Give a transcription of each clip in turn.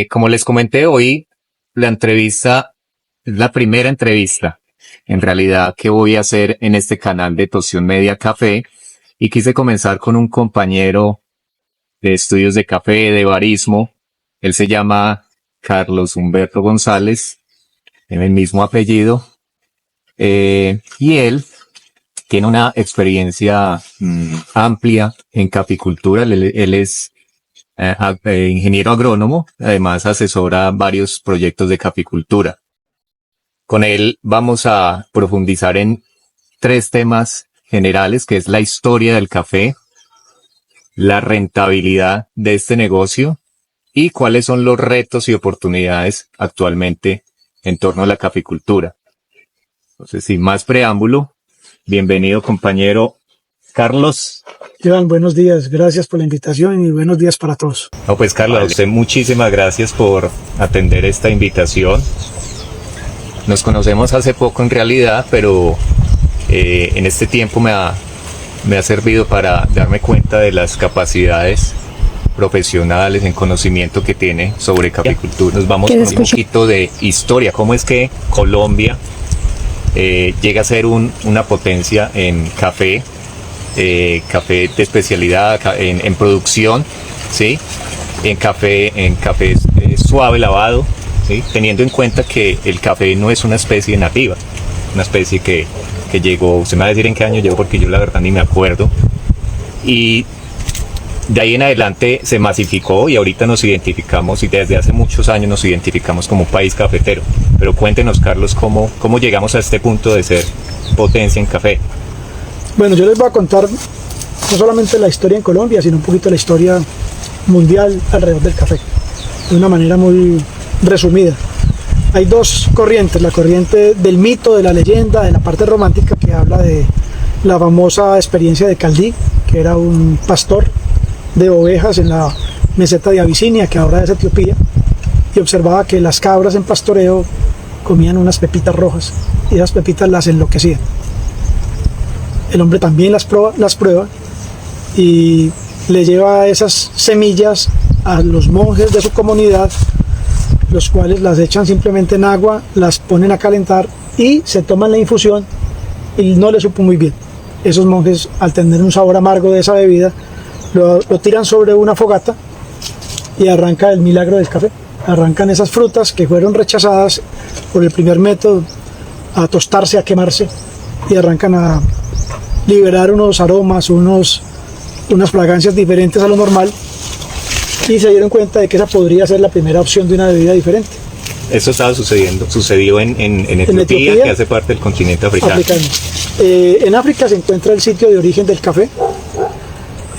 Como les comenté hoy, la entrevista es la primera entrevista en realidad que voy a hacer en este canal de Toción Media Café, y quise comenzar con un compañero de estudios de café, de barismo. Él se llama Carlos Humberto González, tiene el mismo apellido, y él tiene una experiencia amplia en caficultura. Él es ingeniero agrónomo, además asesora varios proyectos de caficultura. Con él vamos a profundizar en 3 temas generales, que es la historia del café, la rentabilidad de este negocio y cuáles son los retos y oportunidades actualmente en torno a la caficultura. Entonces, sin más preámbulo, bienvenido, compañero Carlos. Iván, buenos días, gracias por la invitación y buenos días para todos. No, pues Carlos, a usted muchísimas gracias por atender esta invitación. Nos conocemos hace poco en realidad, pero en este tiempo me ha servido para darme cuenta de las capacidades profesionales en conocimiento que tiene sobre caficultura. Nos vamos con un poquito de historia. ¿Cómo es que Colombia llega a ser una potencia en café? Café de especialidad, en producción, ¿sí? En café suave, lavado, ¿sí? Teniendo en cuenta que el café no es una especie nativa, una especie que llegó, usted me va a decir en qué año llegó, porque yo la verdad ni me acuerdo, y de ahí en adelante se masificó y ahorita nos identificamos, y desde hace muchos años nos identificamos como un país cafetero. Pero cuéntenos, Carlos, cómo llegamos a este punto de ser potencia en café. Bueno, yo les voy a contar no solamente la historia en Colombia, sino un poquito la historia mundial alrededor del café, de una manera muy resumida. Hay 2 corrientes: la corriente del mito, de la leyenda, de la parte romántica, que habla de la famosa experiencia de Caldí, que era un pastor de ovejas en la meseta de Abisinia, que ahora es Etiopía, y observaba que las cabras en pastoreo comían unas pepitas rojas, y esas pepitas las enloquecían. El hombre también las prueba y le lleva esas semillas a los monjes de su comunidad, los cuales las echan simplemente en agua, las ponen a calentar y se toman la infusión, y no le supo muy bien. Esos monjes, al tener un sabor amargo de esa bebida, lo tiran sobre una fogata y arranca el milagro del café. Arrancan esas frutas que fueron rechazadas por el primer método a tostarse, a quemarse, y arrancan a liberar unos aromas, unas fragancias diferentes a lo normal, y se dieron cuenta de que esa podría ser la primera opción de una bebida diferente. Eso sucedió en Etiopía, que hace parte del continente africano. En África se encuentra el sitio de origen del café.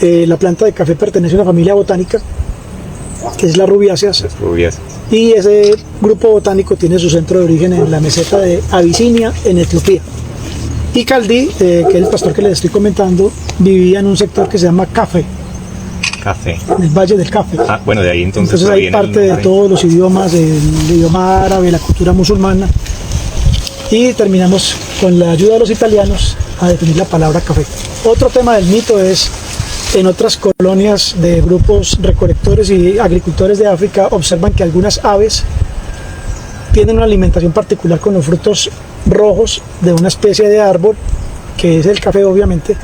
La planta de café pertenece a una familia botánica, que es la Rubiáceas. Y ese grupo botánico tiene su centro de origen en la meseta de Abisinia, en Etiopía. Y Caldí, que es el pastor que les estoy comentando, vivía en un sector que se llama Café. En el Valle del Café. Bueno, de ahí entonces hay parte de todos los idiomas, el idioma árabe, la cultura musulmana. Y terminamos con la ayuda de los italianos a definir la palabra café. Otro tema del mito es: en otras colonias de grupos recolectores y agricultores de África, observan que algunas aves tienen una alimentación particular con los frutos rojos de una especie de árbol, que es el café obviamente,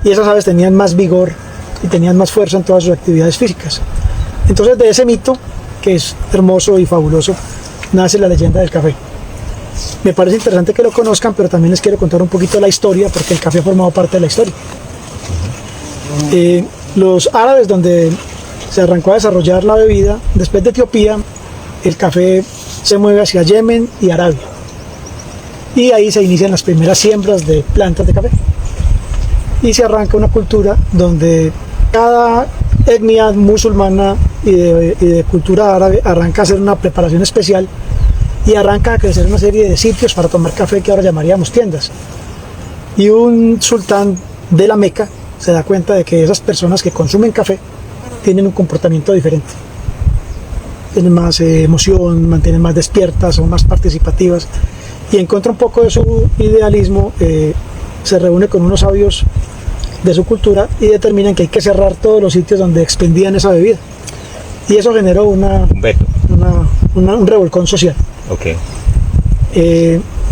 y esas aves tenían más vigor y tenían más fuerza en todas sus actividades físicas. Entonces, de ese mito, que es hermoso y fabuloso, nace la leyenda del café. Me parece interesante que lo conozcan, pero también les quiero contar un poquito la historia, porque el café ha formado parte de la historia. Los árabes, donde se arrancó a desarrollar la bebida, después de Etiopía, el café se mueve hacia Yemen y Arabia, y ahí se inician las primeras siembras de plantas de café, y se arranca una cultura donde cada etnia musulmana y de cultura árabe arranca a hacer una preparación especial, y arranca a crecer una serie de sitios para tomar café que ahora llamaríamos tiendas. Y un sultán de la Meca se da cuenta de que esas personas que consumen café tienen un comportamiento diferente, tienen más emoción, mantienen más despiertas, son más participativas, y en contra un poco de su idealismo, se reúne con unos sabios de su cultura y determinan que hay que cerrar todos los sitios donde expendían esa bebida, y eso generó un un revolcón social. Ok.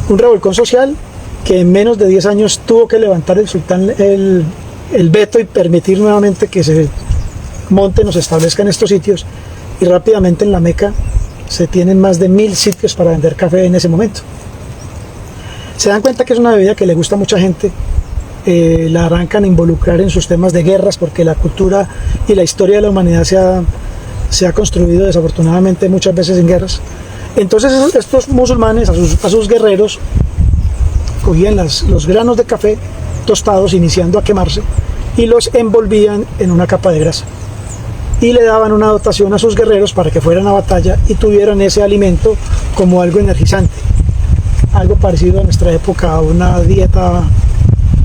Un revolcón social que en menos de 10 años tuvo que levantar el sultán el veto y permitir nuevamente que se monten o se establezcan estos sitios, y rápidamente en la Meca se tienen más de 1000 sitios para vender café en ese momento. Se dan cuenta que es una bebida que le gusta a mucha gente, la arrancan a involucrar en sus temas de guerras, porque la cultura y la historia de la humanidad se ha construido desafortunadamente muchas veces en guerras. Entonces estos musulmanes a sus guerreros cogían los granos de café tostados, iniciando a quemarse, y los envolvían en una capa de grasa y le daban una dotación a sus guerreros para que fueran a batalla y tuvieran ese alimento como algo energizante, algo parecido a nuestra época a una dieta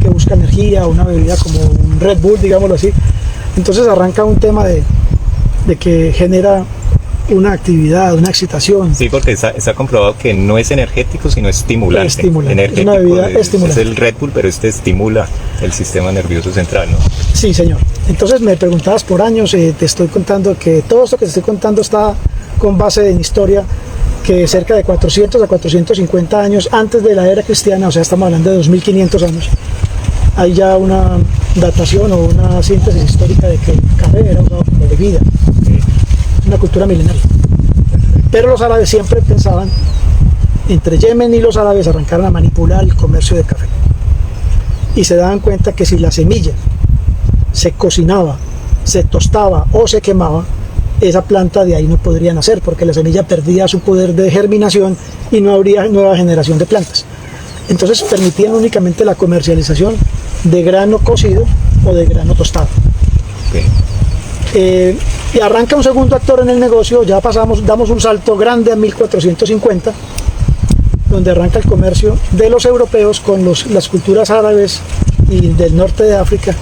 que busca energía, una bebida como un Red Bull, digámoslo así. Entonces arranca un tema de que genera una actividad, una excitación. Sí, porque está comprobado que no es energético, sino estimulante. Es una bebida estimulante. Es el Red Bull, pero estimula el sistema nervioso central, ¿no? Sí, señor. Entonces me preguntabas por años, te estoy contando que todo esto que te estoy contando está con base en historia, que cerca de 400 a 450 años antes de la era cristiana, o sea, estamos hablando de 2500 años, hay ya una datación o una síntesis histórica de que el café era usado como bebida. Una cultura milenaria. Pero los árabes siempre pensaban, entre Yemen y los árabes arrancaron a manipular el comercio de café, y se daban cuenta que si la semilla se cocinaba, se tostaba o se quemaba, esa planta de ahí no podría nacer, porque la semilla perdía su poder de germinación y no habría nueva generación de plantas. Entonces permitían únicamente la comercialización de grano cocido o de grano tostado. Okay. Y arranca un segundo actor en el negocio, ya damos un salto grande a 1450, donde arranca el comercio de los europeos con las culturas árabes y del norte de África,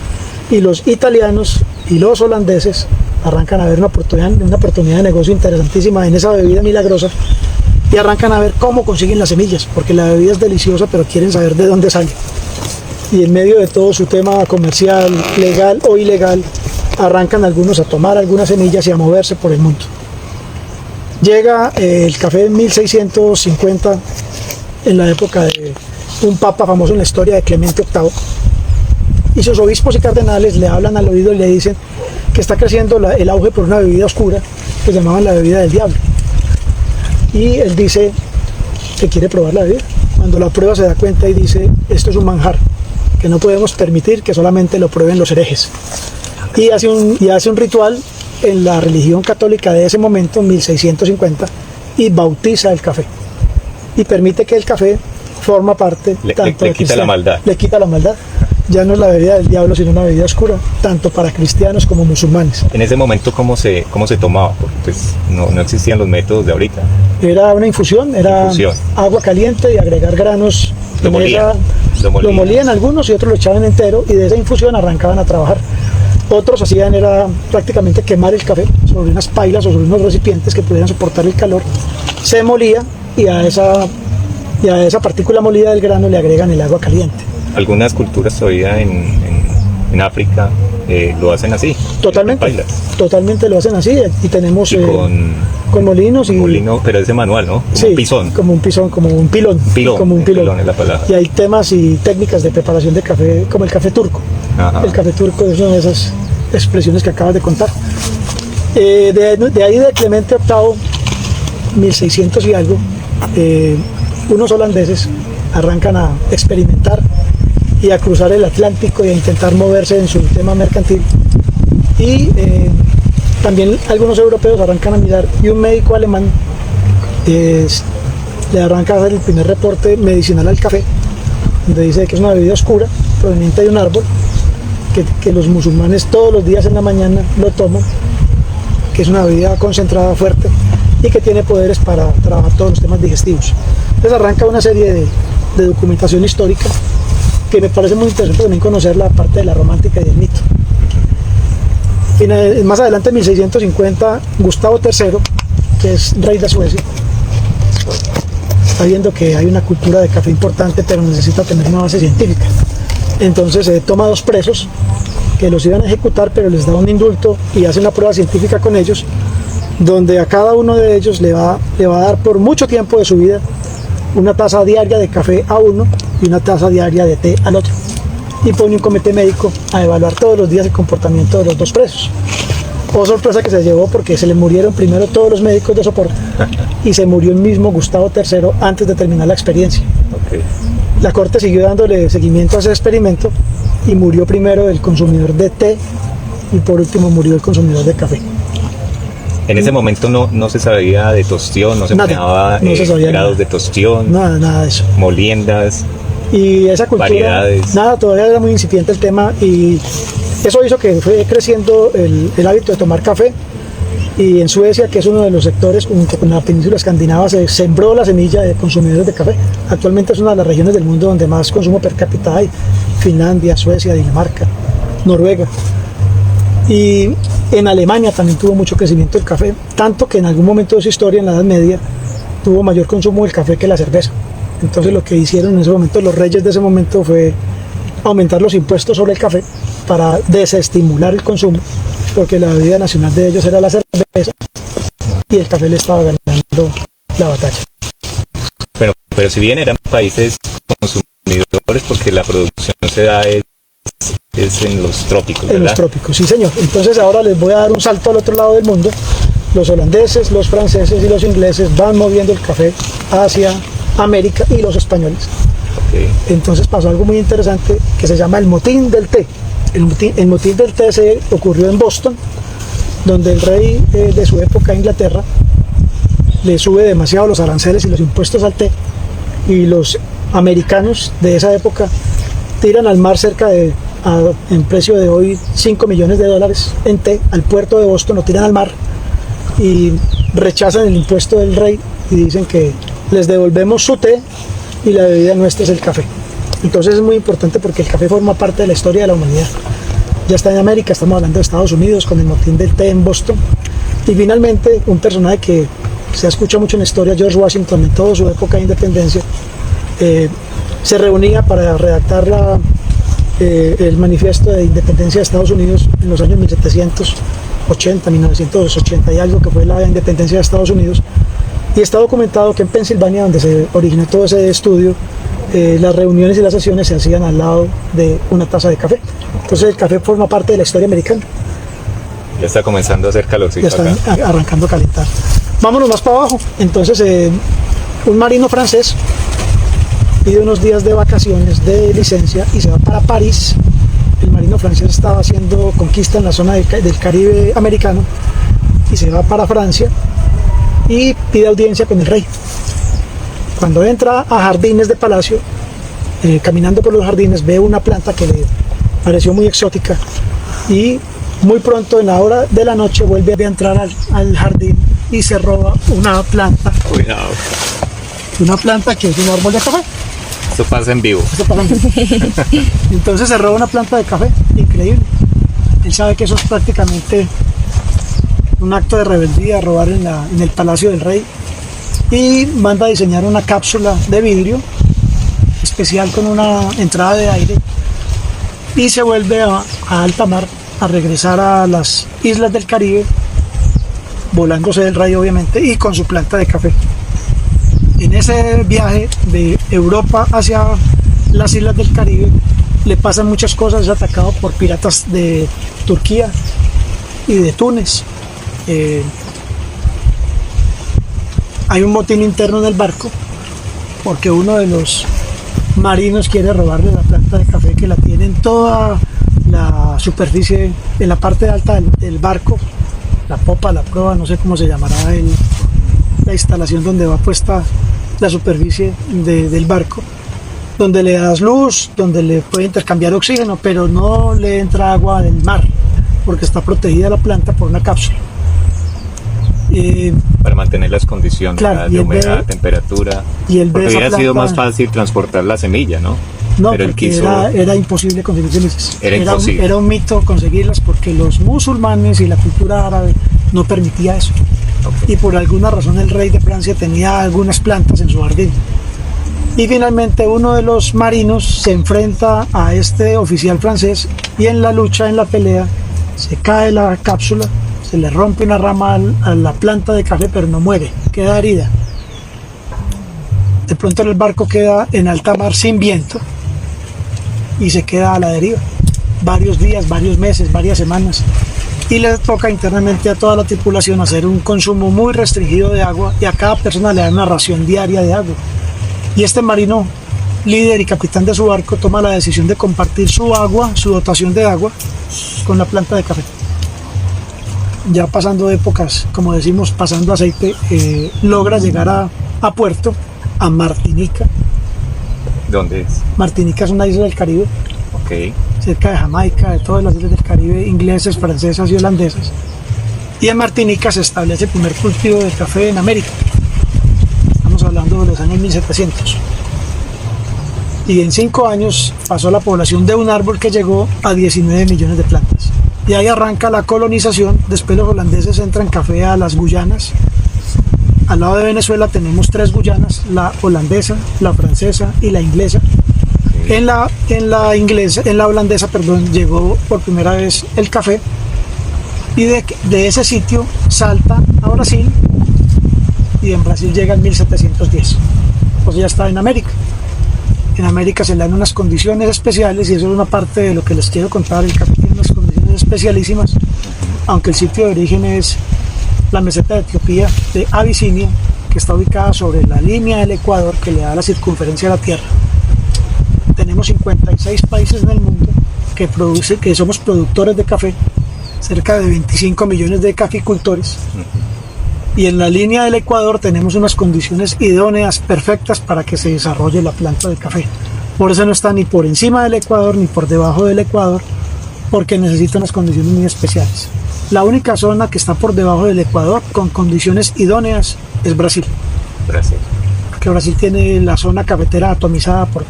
y los italianos y los holandeses arrancan a ver una oportunidad de negocio interesantísima en esa bebida milagrosa, y arrancan a ver cómo consiguen las semillas, porque la bebida es deliciosa, pero quieren saber de dónde sale. Y en medio de todo su tema comercial, legal o ilegal, arrancan algunos a tomar algunas semillas y a moverse por el mundo. Llega el café en 1650, en la época de un papa famoso en la historia, de Clemente VIII, y sus obispos y cardenales le hablan al oído y le dicen que está creciendo el auge por una bebida oscura que llamaban la bebida del diablo. Y él dice que quiere probar la bebida. Cuando la prueba se da cuenta y dice, esto es un manjar que no podemos permitir que solamente lo prueben los herejes. Y hace un ritual en la religión católica de ese momento, en 1650, y bautiza el café. Y permite que el café forma parte tanto le quita la maldad. Le quita la maldad. Ya no es la bebida del diablo, sino una bebida oscura, tanto para cristianos como musulmanes. En ese momento, ¿cómo se tomaba? Porque pues no existían los métodos de ahorita. Era una infusión, agua caliente y agregar granos. Lo molían algunos y otros lo echaban entero, y de esa infusión arrancaban a trabajar. Otros hacían era prácticamente quemar el café sobre unas pailas o sobre unos recipientes que pudieran soportar el calor. Se molía, y a esa partícula molida del grano le agregan el agua caliente. Algunas culturas todavía en África lo hacen así. Totalmente lo hacen así, y tenemos con molinos. Molino, pero ese manual, ¿no? Sí, como un pilón. Como un pilón es la palabra. Y hay temas y técnicas de preparación de café, como el café turco. Ajá. El café turco es una de esas expresiones que acabas de contar. De ahí de Clemente VIII, 1600 y algo, unos holandeses arrancan a experimentar y a cruzar el Atlántico y a intentar moverse en su tema mercantil, y también algunos europeos arrancan a mirar, y un médico alemán le arranca a hacer el primer reporte medicinal al café, donde dice que es una bebida oscura proveniente de un árbol que los musulmanes todos los días en la mañana lo toman, que es una bebida concentrada fuerte y que tiene poderes para trabajar todos los temas digestivos. Entonces arranca una serie de documentación histórica que me parece muy interesante también conocer la parte de la romántica y del mito. Más adelante, en 1650, Gustavo III, que es rey de Suecia, está viendo que hay una cultura de café importante, pero necesita tener una base científica. Entonces toma 2 presos que los iban a ejecutar, pero les da un indulto y hace una prueba científica con ellos, donde a cada uno de ellos le va a dar por mucho tiempo de su vida una taza diaria de café a uno y una taza diaria de té al otro. Y pone un comité médico a evaluar todos los días el comportamiento de los dos presos. Oh, sorpresa que se llevó, porque se le murieron primero todos los médicos de soporte y se murió el mismo Gustavo III antes de terminar la experiencia. Okay. La corte siguió dándole seguimiento a ese experimento y murió primero el consumidor de té y por último murió el consumidor de café. En ese momento no se sabía de tostión, no se manejaba grados de tostión, nada de eso. Moliendas. Y esa cultura, variedades. Todavía era muy incipiente el tema, y eso hizo que fue creciendo el hábito de tomar café. Y en Suecia, que es uno de los sectores, junto con la península escandinava, se sembró la semilla de consumidores de café. Actualmente es una de las regiones del mundo donde más consumo per cápita hay: Finlandia, Suecia, Dinamarca, Noruega. Y en Alemania también tuvo mucho crecimiento el café, tanto que en algún momento de su historia, en la Edad Media, tuvo mayor consumo del café que la cerveza. Entonces lo que hicieron en ese momento los reyes de ese momento fue aumentar los impuestos sobre el café para desestimular el consumo, porque la bebida nacional de ellos era la cerveza y el café le estaba ganando la batalla. Pero si bien eran países consumidores, porque la producción se da es en los trópicos, ¿verdad? En los trópicos, sí señor. Entonces ahora les voy a dar un salto al otro lado del mundo. Los holandeses, los franceses y los ingleses van moviendo el café hacia América, y los españoles. Okay. Entonces pasó algo muy interesante que se llama el motín del té. El motín del té se ocurrió en Boston, donde el rey de su época, Inglaterra, le sube demasiado los aranceles y los impuestos al té, y los americanos de esa época tiran al mar cerca de, en precio de hoy, $5 millones en té al puerto de Boston, lo tiran al mar y rechazan el impuesto del rey y dicen que les devolvemos su té y la bebida nuestra es el café. Entonces es muy importante porque el café forma parte de la historia de la humanidad. Ya está en América, estamos hablando de Estados Unidos con el motín del té en Boston. Y finalmente, un personaje que se escucha mucho en la historia, George Washington, en toda su época de independencia, se reunía para redactar el manifiesto de independencia de Estados Unidos en los años 1780, 1980 y algo, que fue la independencia de Estados Unidos. Y está documentado que en Pensilvania, donde se originó todo ese estudio, las reuniones y las sesiones se hacían al lado de una taza de café. Entonces el café forma parte de la historia americana. Ya está comenzando a hacer calorcito. Ya está arrancando a calentar. Vámonos más para abajo. Entonces un marino francés pide unos días de vacaciones de licencia y se va para París. El marino francés estaba haciendo conquista en la zona del Caribe americano y se va para Francia y pide audiencia con el rey. Cuando entra a jardines de palacio, caminando por los jardines, ve una planta que le pareció muy exótica, y muy pronto, en la hora de la noche, vuelve a entrar al jardín y se roba una planta. Cuidado. Una planta que es un árbol de café. Esto pasa en vivo. Entonces se roba una planta de café, increíble. Él sabe que eso es prácticamente un acto de rebeldía, robar en el palacio del rey, y manda a diseñar una cápsula de vidrio especial con una entrada de aire, y se vuelve a alta mar a regresar a las islas del Caribe, volándose del rey obviamente, y con su planta de café. En ese viaje de Europa hacia las islas del Caribe le pasan muchas cosas. Es atacado por piratas de Turquía y de Túnez. Hay un motín interno en el barco porque uno de los marinos quiere robarle la planta de café, que la tiene en toda la superficie, en la parte alta del barco, la popa, la proa, no sé cómo se llamará la instalación donde va puesta la superficie del barco, donde le das luz, donde le puede intercambiar oxígeno, pero no le entra agua del mar porque está protegida la planta por una cápsula. Para mantener las condiciones, claro, de humedad, temperatura. Y porque hubiera sido más fácil transportar la semilla, ¿no? No, pero porque era imposible conseguir semillas. Era un mito conseguirlas porque los musulmanes y la cultura árabe no permitía eso. Okay. Y por alguna razón el rey de Francia tenía algunas plantas en su jardín. Y finalmente uno de los marinos se enfrenta a este oficial francés, y en la lucha, en la pelea, se cae la cápsula, se le rompe una rama a la planta de café, pero no muere, queda herida. De pronto el barco queda en alta mar sin viento y se queda a la deriva varios días, varios meses, varias semanas, y le toca internamente a toda la tripulación hacer un consumo muy restringido de agua, y a cada persona le dan una ración diaria de agua. Y este marino, líder y capitán de su barco, toma la decisión de compartir su agua, su dotación de agua, con la planta de café. Ya pasando épocas, como decimos, pasando aceite, logra llegar a puerto, a Martinica. ¿Dónde es? Martinica es una isla del Caribe, Ok. cerca de Jamaica, de todas las islas del Caribe, ingleses, francesas y holandesas. Y en Martinica se establece el primer cultivo de café en América. Estamos hablando de los años 1700. Y en 5 años pasó la población de un árbol que llegó a 19 millones de plantas. Y ahí arranca la colonización. Después los holandeses entran café a las Guyanas. Al lado de Venezuela tenemos 3 Guyanas, la holandesa, la francesa y la inglesa. En la holandesa, llegó por primera vez el café, y de ese sitio salta a Brasil, y en Brasil llega en 1710. Pues ya está en América. En América se le dan unas condiciones especiales, y eso es una parte de lo que les quiero contar. El café tiene unas condiciones especialísimas, aunque el sitio de origen es la meseta de Etiopía, de Abisinia, que está ubicada sobre la línea del Ecuador que le da la circunferencia a la Tierra. Tenemos 56 países en el mundo que somos productores de café, cerca de 25 millones de caficultores. Y en la línea del Ecuador tenemos unas condiciones idóneas, perfectas para que se desarrolle la planta de café. Por eso no está ni por encima del Ecuador ni por debajo del Ecuador, porque necesita unas condiciones muy especiales. La única zona que está por debajo del Ecuador con condiciones idóneas es Brasil. Porque Brasil tiene la zona cafetera atomizada por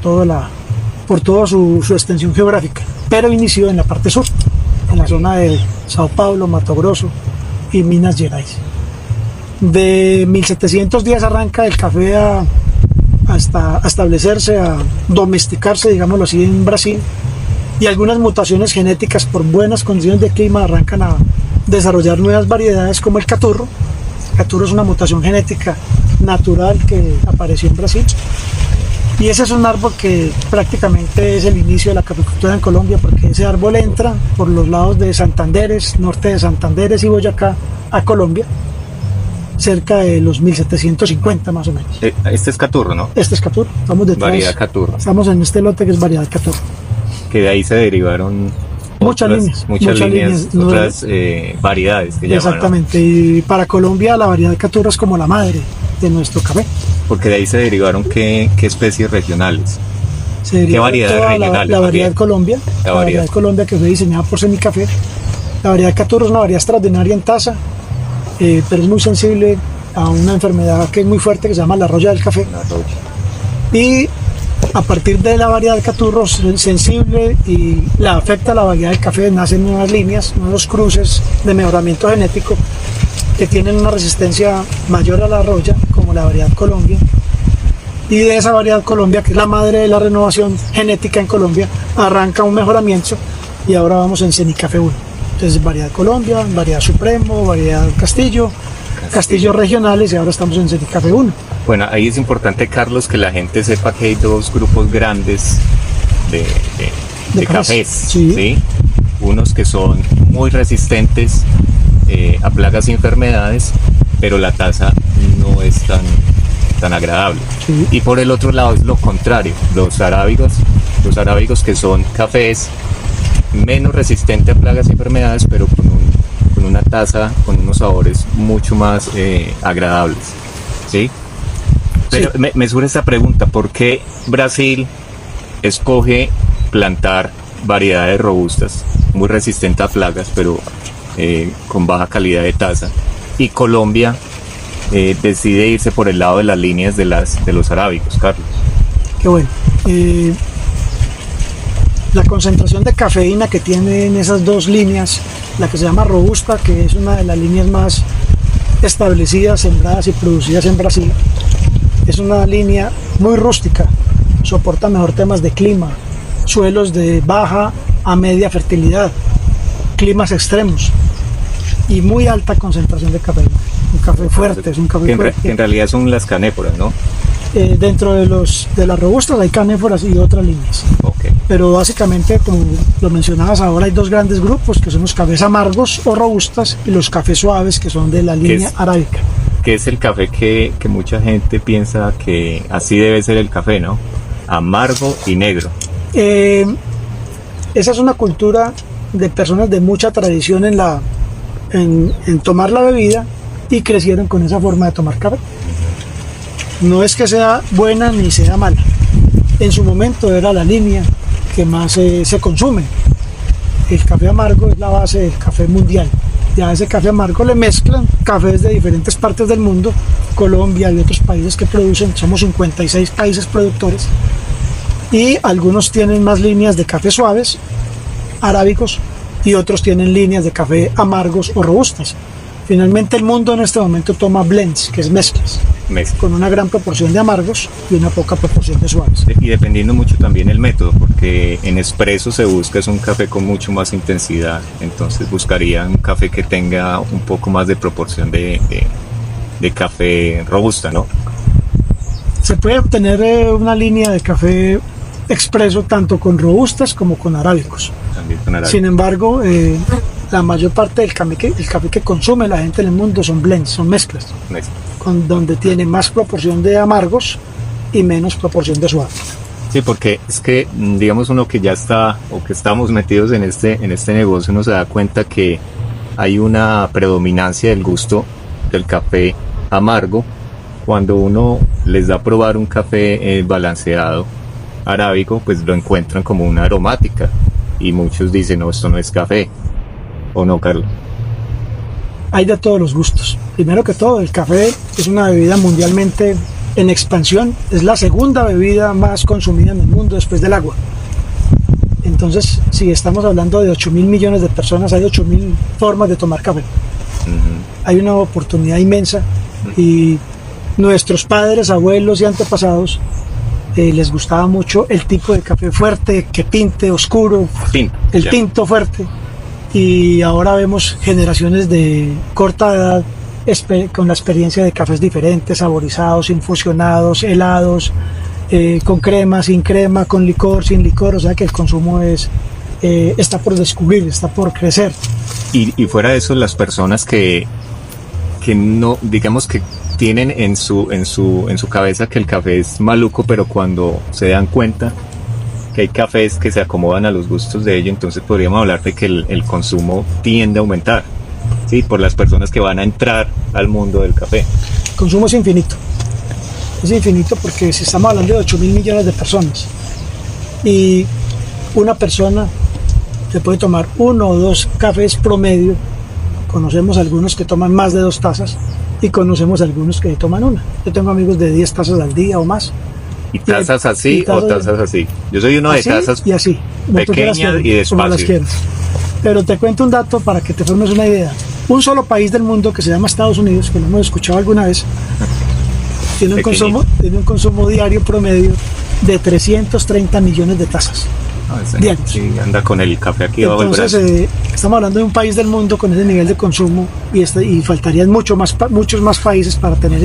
toda su extensión geográfica, pero inició en la parte sur, en la zona de Sao Paulo, Mato Grosso y Minas Gerais. De 1710 arranca el café a establecerse, a domesticarse, digámoslo así, en Brasil, y algunas mutaciones genéticas por buenas condiciones de clima arrancan a desarrollar nuevas variedades como el caturro. El caturro es una mutación genética natural que apareció en Brasil, y ese es un árbol que prácticamente es el inicio de la caficultura en Colombia, porque ese árbol entra por los lados de Santanderes, norte de Santanderes y Boyacá a Colombia, cerca de los 1750 más o menos. Este es caturro, ¿no? Este es caturro, estamos detrás. Variedad caturro. Estamos en este lote que es variedad caturro. Que de ahí se derivaron muchas líneas, otras variedades que llaman, exactamente, ¿no? Y para Colombia la variedad caturro es como la madre de nuestro café. Porque de ahí se derivaron qué especies regionales. ¿Qué variedades regionales? La variedad Colombia, la variedad Colombia, que fue diseñada por Semicafé. La variedad caturro es una variedad extraordinaria en taza, pero es muy sensible a una enfermedad que es muy fuerte, que se llama la roya del café. Y a partir de la variedad del caturro sensible y la afecta a la variedad del café, nacen nuevas líneas, nuevos cruces de mejoramiento genético que tienen una resistencia mayor a la roya, como la variedad Colombia. Y de esa variedad Colombia, que es la madre de la renovación genética en Colombia, arranca un mejoramiento, y ahora vamos en Semicafé 1. Entonces, variedad Colombia, variedad Supremo, variedad Castillo regionales, y ahora estamos en Semicafé 1. Bueno, ahí es importante, Carlos, que la gente sepa que hay 2 grupos grandes de cafés, ¿sí? Unos que son muy resistentes a plagas y enfermedades, pero la taza no es tan agradable. Sí. Y por el otro lado es lo contrario, los arábigos que son cafés menos resistentes a plagas y enfermedades, pero con una taza, con unos sabores mucho más agradables, ¿sí? Pero sí. Me surge esta pregunta: ¿por qué Brasil escoge plantar variedades robustas, muy resistentes a plagas, pero con baja calidad de taza, y Colombia decide irse por el lado de las líneas de los arábicos, Carlos? Qué bueno. La concentración de cafeína que tienen esas 2 líneas, la que se llama robusta, que es una de las líneas más establecidas, sembradas y producidas en Brasil, es una línea muy rústica, soporta mejor temas de clima, suelos de baja a media fertilidad, climas extremos. y muy alta concentración de cafeína. Un café fuerte, es un café fuerte. Que en realidad son las canéforas, ¿no? Dentro de las robustas hay canéforas y otras líneas. Okay. Pero básicamente, como lo mencionabas ahora, hay dos grandes grupos, que son los cafés amargos o robustas y los cafés suaves, que son de la línea arábica. Que es el café que mucha gente piensa que así debe ser el café, ¿no? Amargo y negro. Esa es una cultura de personas de mucha tradición en tomar la bebida y crecieron con esa forma de tomar café. No es que sea buena ni sea mala. En su momento era la línea que más se consume. El café amargo es la base del café mundial. Ya a ese café amargo le mezclan cafés de diferentes partes del mundo, Colombia y otros países que producen. Somos 56 países productores. Y algunos tienen más líneas de café suaves, arábicos, y otros tienen líneas de café amargos o robustas. Finalmente el mundo en este momento toma blends, que es mezclas, con una gran proporción de amargos y una poca proporción de suaves. Y dependiendo mucho también el método, porque en espresso se busca es un café con mucho más intensidad, entonces buscaría un café que tenga un poco más de proporción de café robusta, ¿no? Se puede obtener una línea de café expreso tanto con robustas como con arábicos. También con arábicos. Sin embargo, la mayor parte del café que consume la gente en el mundo son blends, son mezclas, donde tiene más proporción de amargos y menos proporción de suaves. Sí, porque es que, digamos, uno que ya está o que estamos metidos en este negocio, uno se da cuenta que hay una predominancia del gusto del café amargo. Cuando uno les da a probar un café balanceado, arábico, pues lo encuentran como una aromática y muchos dicen, no, esto no es café. ¿O no, Carlos? Hay de todos los gustos. Primero que todo, el café es una bebida mundialmente en expansión. Es la segunda bebida más consumida en el mundo después del agua. Entonces, si estamos hablando de 8.000 millones de personas, hay 8.000 formas de tomar café. Hay una oportunidad inmensa y nuestros padres, abuelos y antepasados les gustaba mucho el tipo de café fuerte, que pinte, oscuro, tinto fuerte. Y ahora vemos generaciones de corta edad con la experiencia de cafés diferentes, saborizados, infusionados, helados, con crema, sin crema, con licor, sin licor. O sea que el consumo está por descubrir, está por crecer. Y fuera de eso, las personas que no, digamos que tienen en su cabeza que el café es maluco, pero cuando se dan cuenta que hay cafés que se acomodan a los gustos de ellos, entonces podríamos hablar de que el consumo tiende a aumentar, ¿sí? Por las personas que van a entrar al mundo del café. El consumo es infinito porque si estamos hablando de 8.000 millones de personas y una persona se puede tomar 1 o 2 cafés promedio. Conocemos algunos que toman más de 2 tazas y conocemos algunos que toman 1. Yo tengo amigos de 10 tazas al día o más. ¿Y tazas así o tazas así? Yo soy uno de tazas y así, pequeñas y despacio. Pero te cuento un dato para que te formes una idea. Un solo país del mundo que se llama Estados Unidos, que lo hemos escuchado alguna vez, tiene un consumo diario promedio de 330 millones de tazas. Diarios. Sí, anda con el café aquí abajo del brazo. Entonces, estamos hablando de un país del mundo con ese nivel de consumo y faltarían muchos más países para tener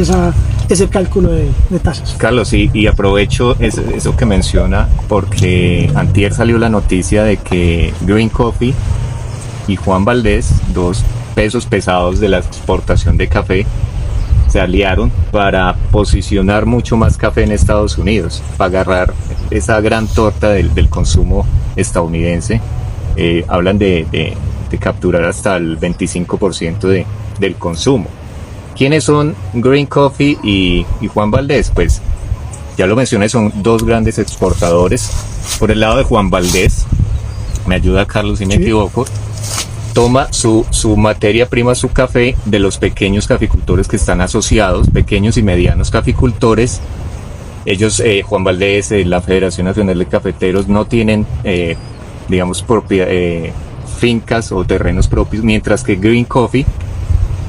ese cálculo de tazas. Carlos, y aprovecho eso que menciona, porque antier salió la noticia de que Green Coffee y Juan Valdez, 2 pesos pesados de la exportación de café, se aliaron para posicionar mucho más café en Estados Unidos, para agarrar esa gran torta del consumo estadounidense. Hablan de capturar hasta el 25% del consumo. ¿Quiénes son Green Coffee y Juan Valdez? Pues ya lo mencioné, son 2 grandes exportadores. Por el lado de Juan Valdez, me ayuda Carlos si me equivoco, toma su materia prima, su café, de los pequeños caficultores que están asociados, pequeños y medianos caficultores. Ellos, Juan Valdez, la Federación Nacional de Cafeteros, no tienen, digamos, fincas o terrenos propios, mientras que Green Coffee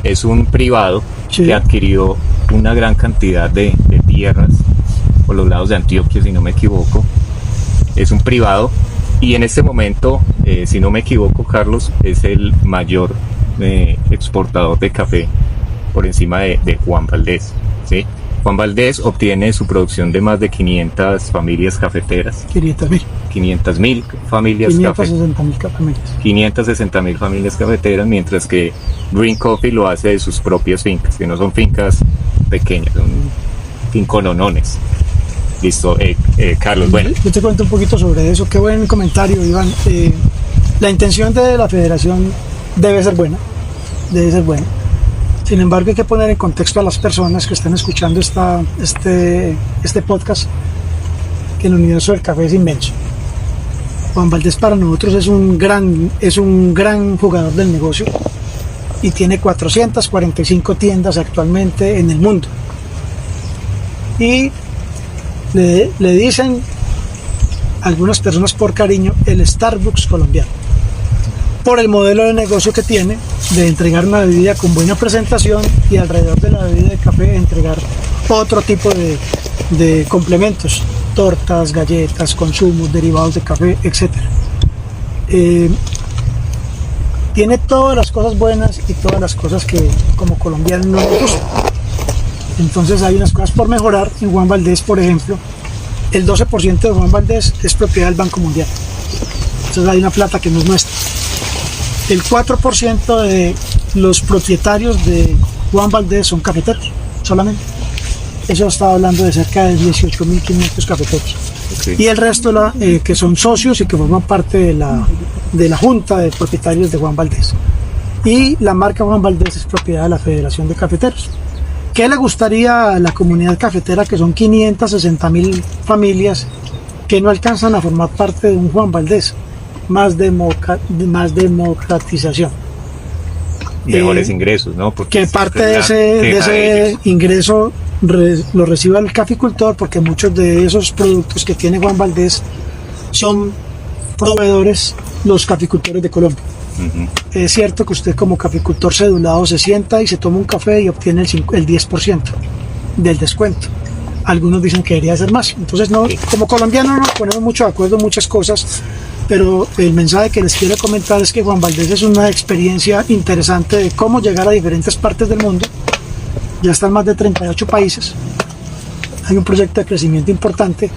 es un privado que adquirió una gran cantidad de tierras por los lados de Antioquia, si no me equivoco. Es un privado. Y en este momento, si no me equivoco, Carlos, es el mayor exportador de café por encima de Juan Valdez, ¿sí? Juan Valdez obtiene su producción de más de 500 familias cafeteras. 500.000 familias cafeteras. 560.000 familias cafeteras, mientras que Green Coffee lo hace de sus propias fincas, que no son fincas pequeñas, son fincononones. Listo, Carlos, bueno. Yo te cuento un poquito sobre eso. Qué buen comentario, Iván. La intención de la federación debe ser buena. Sin embargo, hay que poner en contexto a las personas que están escuchando este podcast, que el universo del café es inmenso. Juan Valdez para nosotros es un gran jugador del negocio y tiene 445 tiendas actualmente en el mundo. Y le dicen algunas personas por cariño el Starbucks colombiano, por el modelo de negocio que tiene de entregar una bebida con buena presentación y alrededor de la bebida de café entregar otro tipo de complementos, tortas, galletas, consumos, derivados de café, etc. Tiene todas las cosas buenas y todas las cosas que como colombianos no nos gustan. Entonces hay unas cosas por mejorar. En Juan Valdez, por ejemplo, el 12% de Juan Valdez es propiedad del Banco Mundial. Entonces hay una plata que no es nuestra. El 4% de los propietarios de Juan Valdez son cafeteros, solamente. Eso estaba hablando de cerca de 18.500 cafeteros. Okay. Y el resto que son socios y que forman parte de la junta de propietarios de Juan Valdez. Y la marca Juan Valdez es propiedad de la Federación de Cafeteros. ¿Qué le gustaría a la comunidad cafetera, que son 560.000 familias que no alcanzan a formar parte de un Juan Valdez? Más democratización. Mejores ingresos, ¿no? Porque que parte de ese ingreso lo reciba el caficultor, porque muchos de esos productos que tiene Juan Valdez son proveedores los caficultores de Colombia. Uh-huh. Es cierto que usted como caficultor cedulado se sienta y se toma un café y obtiene el 10% del descuento. Algunos dicen que debería ser más. Entonces, no, como colombianos nos ponemos mucho de acuerdo en muchas cosas, pero el mensaje que les quiero comentar es que Juan Valdez es una experiencia interesante de cómo llegar a diferentes partes del mundo. Ya están más de 38 países. Hay un proyecto de crecimiento importante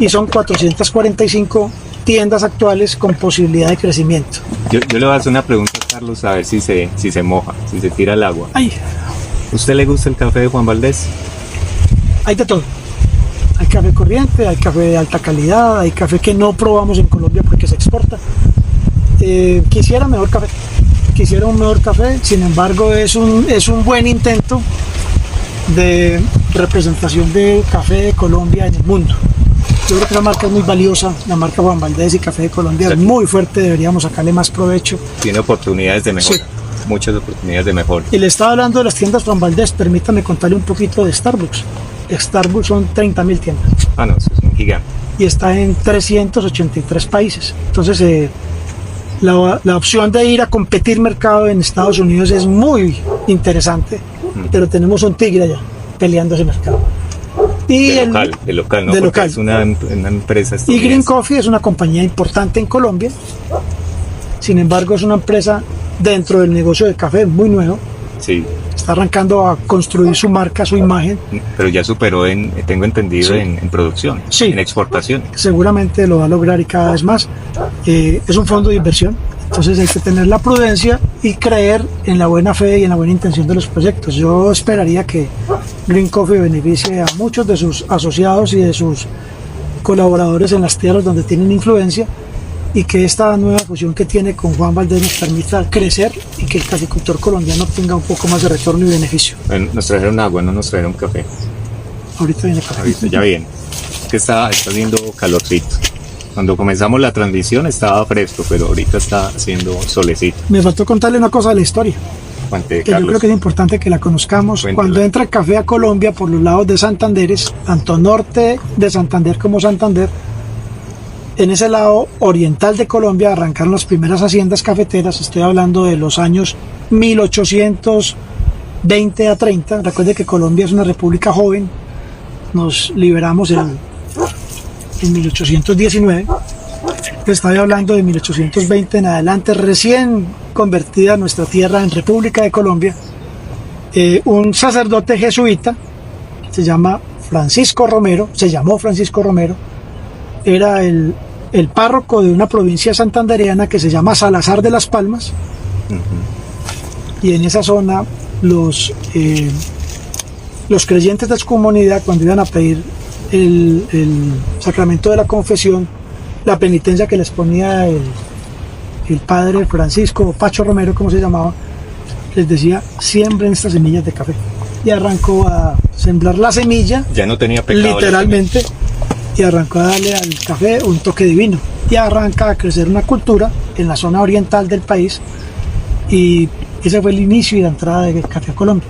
y son 445 tiendas actuales con posibilidad de crecimiento. Yo le voy a hacer una pregunta a Carlos, a ver si se moja, si se tira el agua. Ay. ¿Usted le gusta el café de Juan Valdez? Hay de todo. Hay café corriente, hay café de alta calidad, hay café que no probamos en Colombia porque se exporta. Quisiera un mejor café, sin embargo es un buen intento de representación de café de Colombia en el mundo. Yo creo que la marca es muy valiosa, la marca Juan Valdez y Café de Colombia es muy fuerte, deberíamos sacarle más provecho. Tiene oportunidades de mejora, sí. Muchas oportunidades de mejora. Y le estaba hablando de las tiendas Juan Valdez, permítame contarle un poquito de Starbucks. Starbucks son 30.000 tiendas. Ah, no, eso es un gigante. Y está en 383 países. Entonces, la opción de ir a competir mercado en Estados Unidos es muy interesante, pero tenemos un tigre allá peleando ese mercado. Y de local, ¿no? De porque local. Es una empresa Y Green Coffee es una compañía importante en Colombia. Sin embargo, es una empresa dentro del negocio del café muy nuevo. Sí. Está arrancando a construir su marca, su imagen. Pero ya superó, tengo entendido, sí. en producción, sí. En exportación. Seguramente lo va a lograr y cada vez más. Es un fondo de inversión, entonces hay que tener la prudencia y creer en la buena fe y en la buena intención de los proyectos. Yo esperaría que Green Coffee beneficie a muchos de sus asociados y de sus colaboradores en las tierras donde tienen influencia, y que esta nueva fusión que tiene con Juan Valdez nos permita crecer y que el caficultor colombiano tenga un poco más de retorno y beneficio. Bueno, nos trajeron agua, no nos trajeron café. Ahorita viene café. Ahorita ya viene. Es que está haciendo calorcito. Cuando comenzamos la transmisión estaba fresco, pero ahorita está haciendo solecito. Me faltó contarle una cosa de la historia. Cuente, que yo creo que es importante que la conozcamos. Cuéntela. Cuando entra el café a Colombia por los lados de Santanderes, tanto norte de Santander como Santander, en ese lado oriental de Colombia arrancaron las primeras haciendas cafeteras. Estoy hablando de los años 1820 a 30. Recuerde que Colombia es una república joven. Nos liberamos en 1819. Estoy hablando de 1820 en adelante, recién convertida nuestra tierra en República de Colombia. Un sacerdote jesuita, se llamó Francisco Romero, era el párroco de una provincia santandereana que se llama Salazar de las Palmas. Y en esa zona los creyentes de su comunidad, cuando iban a pedir el sacramento de la confesión, la penitencia que les ponía el padre Francisco, o Pacho Romero, como se llamaba, les decía: siembren estas semillas de café. Y arrancó a sembrar la semilla, ya no tenía pecado, literalmente, y arrancó a darle al café un toque divino. Y arranca a crecer una cultura en la zona oriental del país, y ese fue el inicio y la entrada del café a Colombia.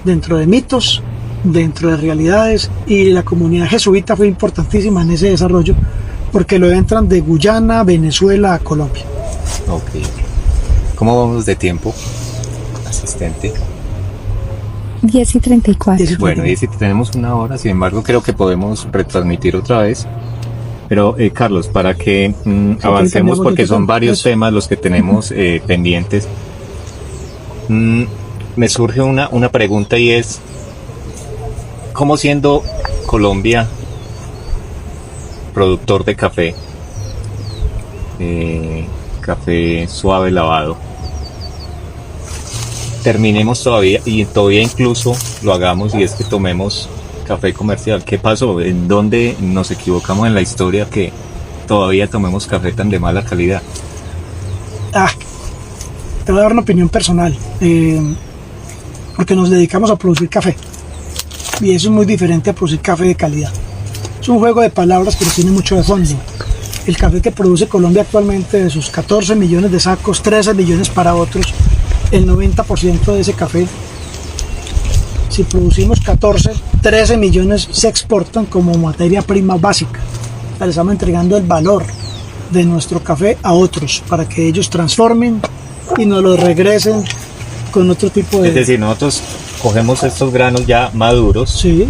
Dentro de mitos, dentro de realidades, y la comunidad jesuita fue importantísima en ese desarrollo, porque lo entran de Guyana, Venezuela a Colombia. Ok. ¿Cómo vamos de tiempo, asistente? 10:34. Bueno, y si tenemos una hora, sin embargo, creo que podemos retransmitir otra vez. Pero, Carlos, para que avancemos, porque son varios temas los que tenemos pendientes, me surge una pregunta, y es: ¿cómo, siendo Colombia productor de café, café suave lavado, terminemos todavía incluso lo hagamos, y es que tomemos café comercial? ¿Qué pasó? ¿En dónde nos equivocamos en la historia que todavía tomemos café tan de mala calidad? Te voy a dar una opinión personal, porque nos dedicamos a producir café, y eso es muy diferente a producir café de calidad. Es un juego de palabras, pero tiene mucho de fondo. El café que produce Colombia actualmente, de sus 14 millones de sacos, 13 millones para otros, el 90% de ese café, si producimos 13 millones se exportan como materia prima básica. Le estamos entregando el valor de nuestro café a otros para que ellos transformen y nos lo regresen con otro tipo de... Es decir, nosotros cogemos estos granos ya maduros, sí,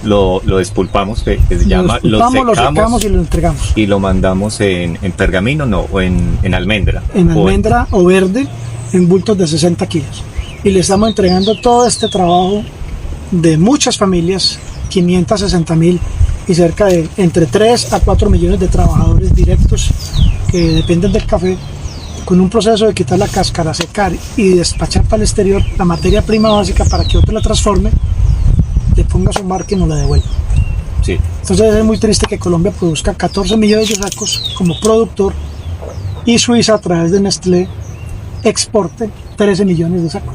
lo despulpamos, que se llama, lo secamos y lo entregamos. Y lo mandamos en pergamino, no, o en almendra. En almendra o verde, en bultos de 60 kilos. Y le estamos entregando todo este trabajo de muchas familias, 560,000, y cerca de entre 3 a 4 millones de trabajadores directos que dependen del café, con un proceso de quitar la cáscara, secar y despachar para el exterior la materia prima básica para que otro la transforme, le ponga su marca y nos la devuelva. Sí. Entonces es muy triste que Colombia produzca 14 millones de sacos como productor, y Suiza, a través de Nestlé, exporte 13 millones de sacos.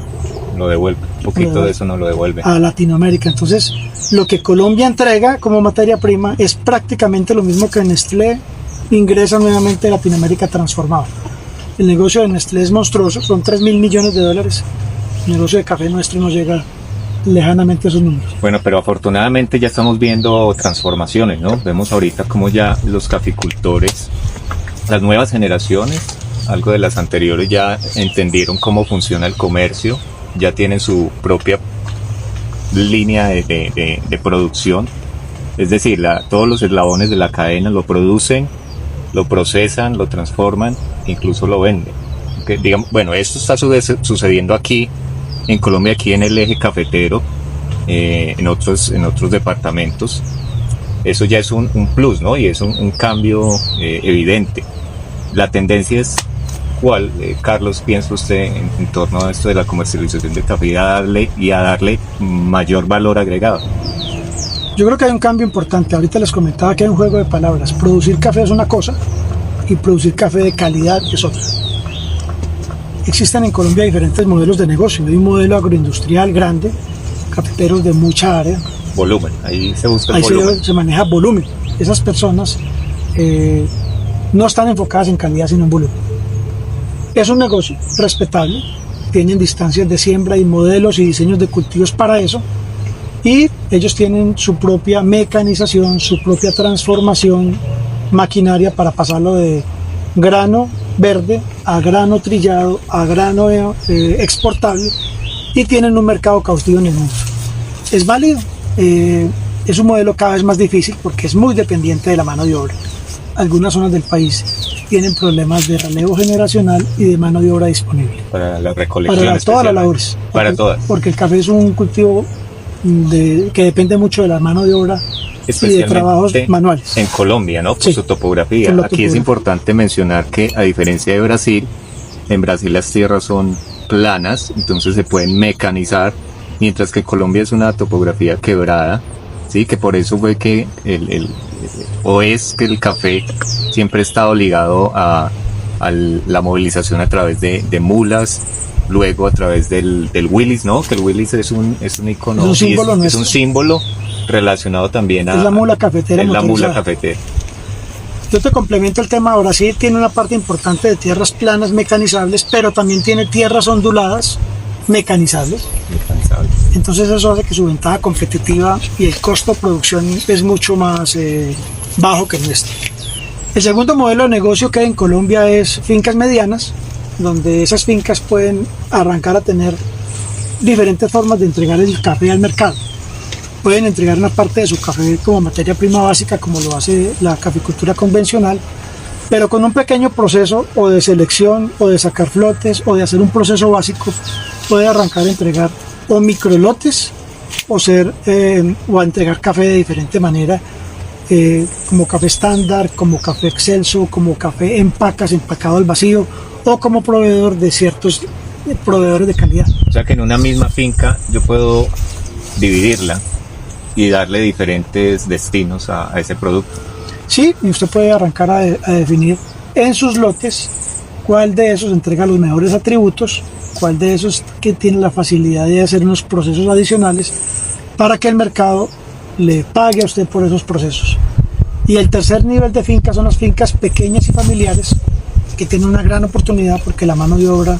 Lo devuelve, un poquito de eso no lo devuelve a Latinoamérica. Entonces, lo que Colombia entrega como materia prima es prácticamente lo mismo que Nestlé ingresa nuevamente a Latinoamérica transformado. El negocio de Nestlé es monstruoso, son 3.000 millones de dólares. El negocio de café nuestro no llega lejanamente a esos números. Bueno, pero afortunadamente ya estamos viendo transformaciones, ¿no? Vemos ahorita como ya los caficultores, las nuevas generaciones, algo de las anteriores, ya entendieron cómo funciona el comercio, ya tienen su propia línea de producción. Es decir, todos los eslabones de la cadena lo producen, lo procesan, lo transforman, incluso lo venden. Digamos, bueno, esto está sucediendo aquí en Colombia, aquí en el eje cafetero, en otros departamentos. Eso ya es un plus, ¿no? Y es un cambio evidente. La tendencia es: ¿cuál, Carlos, piensa usted en torno a esto de la comercialización del café y a darle mayor valor agregado? Yo creo que hay un cambio importante. Ahorita les comentaba que hay un juego de palabras. Producir café es una cosa y producir café de calidad es otra. Existen en Colombia diferentes modelos de negocio. Hay un modelo agroindustrial grande, cafeteros de mucha área. Volumen, ahí se busca el volumen. Se maneja volumen. Esas personas no están enfocadas en calidad, sino en volumen. Es un negocio respetable, tienen distancias de siembra y modelos y diseños de cultivos para eso, y ellos tienen su propia mecanización, su propia transformación, maquinaria para pasarlo de grano verde a grano trillado, a grano exportable, y tienen un mercado cautivo en el mundo. Es válido, es un modelo cada vez más difícil porque es muy dependiente de la mano de obra. Algunas zonas del país tienen problemas de relevo generacional y de mano de obra disponible. Para la recolección. Para todas las labores. Para todas. Porque el café es un cultivo que depende mucho de la mano de obra y de trabajos manuales. En Colombia, ¿no? Por Sí, su topografía. por la Aquí es topografía. importante mencionar que, a diferencia de Brasil, en Brasil las tierras son planas, entonces se pueden mecanizar, mientras que Colombia es una topografía quebrada, ¿sí? Que por eso fue que es que el café siempre ha estado ligado a la movilización a través de mulas, luego a través del Willys, ¿no? Que el Willys es un icono, Es un símbolo es nuestro. un símbolo relacionado también a... Es la mula cafetera es la mula motorizada. cafetera. Yo te complemento el tema. Brasil tiene una parte importante de tierras planas mecanizables, pero también tiene tierras onduladas mecanizables. Incansable. Entonces eso hace que su ventaja competitiva y el costo de producción es mucho más bajo que el nuestro. El segundo modelo de negocio que hay en Colombia es fincas medianas, donde esas fincas pueden arrancar a tener diferentes formas de entregar el café al mercado. Pueden entregar una parte de su café como materia prima básica, como lo hace la caficultura convencional, pero con un pequeño proceso o de selección o de sacar flotes o de hacer un proceso básico, puede arrancar a entregar o microlotes o a entregar café de diferente manera, como café estándar, como café excelso, como café en pacas, empacado al vacío, o como proveedor de ciertos proveedores de calidad. O sea que en una misma finca yo puedo dividirla y darle diferentes destinos a ese producto. Sí, y usted puede arrancar a definir en sus lotes cuál de esos entrega los mejores atributos, cuál de esos que tiene la facilidad de hacer unos procesos adicionales para que el mercado le pague a usted por esos procesos. Y el tercer nivel de fincas son las fincas pequeñas y familiares, que tienen una gran oportunidad porque la mano de obra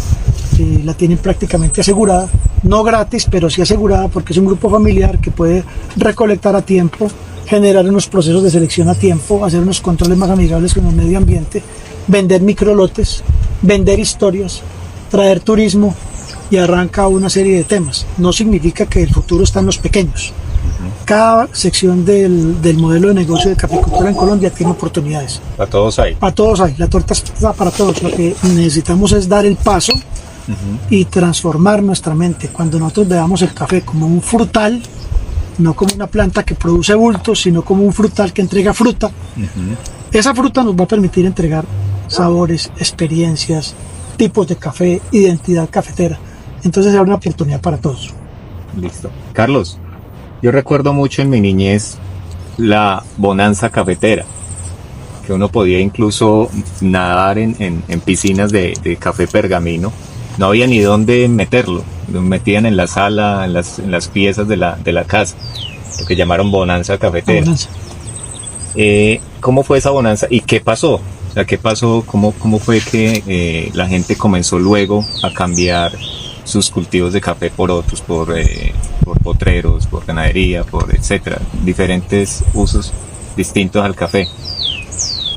la tienen prácticamente asegurada, no gratis, pero sí asegurada, porque es un grupo familiar que puede recolectar a tiempo, generar unos procesos de selección a tiempo, hacer unos controles más amigables con el medio ambiente, vender microlotes, vender historias, traer turismo, y arranca una serie de temas. No significa que el futuro está en los pequeños. Cada sección del modelo de negocio de caficultura en Colombia tiene oportunidades. Para todos hay. Para todos hay, la torta está para todos. Lo que necesitamos es dar el paso y transformar nuestra mente. Cuando nosotros veamos el café como un frutal, no como una planta que produce bultos, sino como un frutal que entrega fruta, esa fruta nos va a permitir entregar sabores, experiencias, tipos de café, identidad cafetera. Entonces hay una oportunidad para todos. Listo. Carlos, yo recuerdo mucho en mi niñez la bonanza cafetera, que uno podía incluso nadar en piscinas de café pergamino. No había ni dónde meterlo, lo metían en la sala, en las piezas de la casa, lo que llamaron bonanza cafetera. Bonanza. ¿Cómo fue esa bonanza y qué pasó? O sea, ¿qué pasó? ¿Cómo fue que la gente comenzó luego a cambiar sus cultivos de café por otros, por potreros, por ganadería, por etcétera, diferentes usos distintos al café?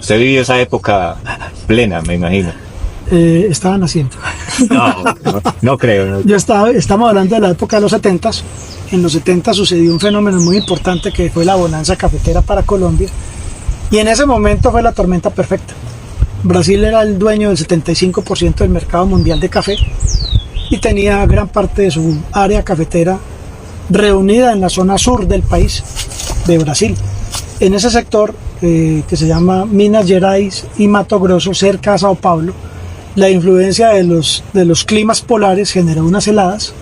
Usted vivió esa época plena, me imagino. Estaban haciendo. No creo. No. Estamos hablando de la época de los 70s. En los 70 sucedió un fenómeno muy importante que fue la bonanza cafetera para Colombia. Y en ese momento fue la tormenta perfecta. Brasil era el dueño del 75% del mercado mundial de café y tenía gran parte de su área cafetera reunida en la zona sur del país de Brasil. En ese sector que se llama Minas Gerais y Mato Grosso, cerca a Sao Paulo, la influencia de los climas polares generó unas heladas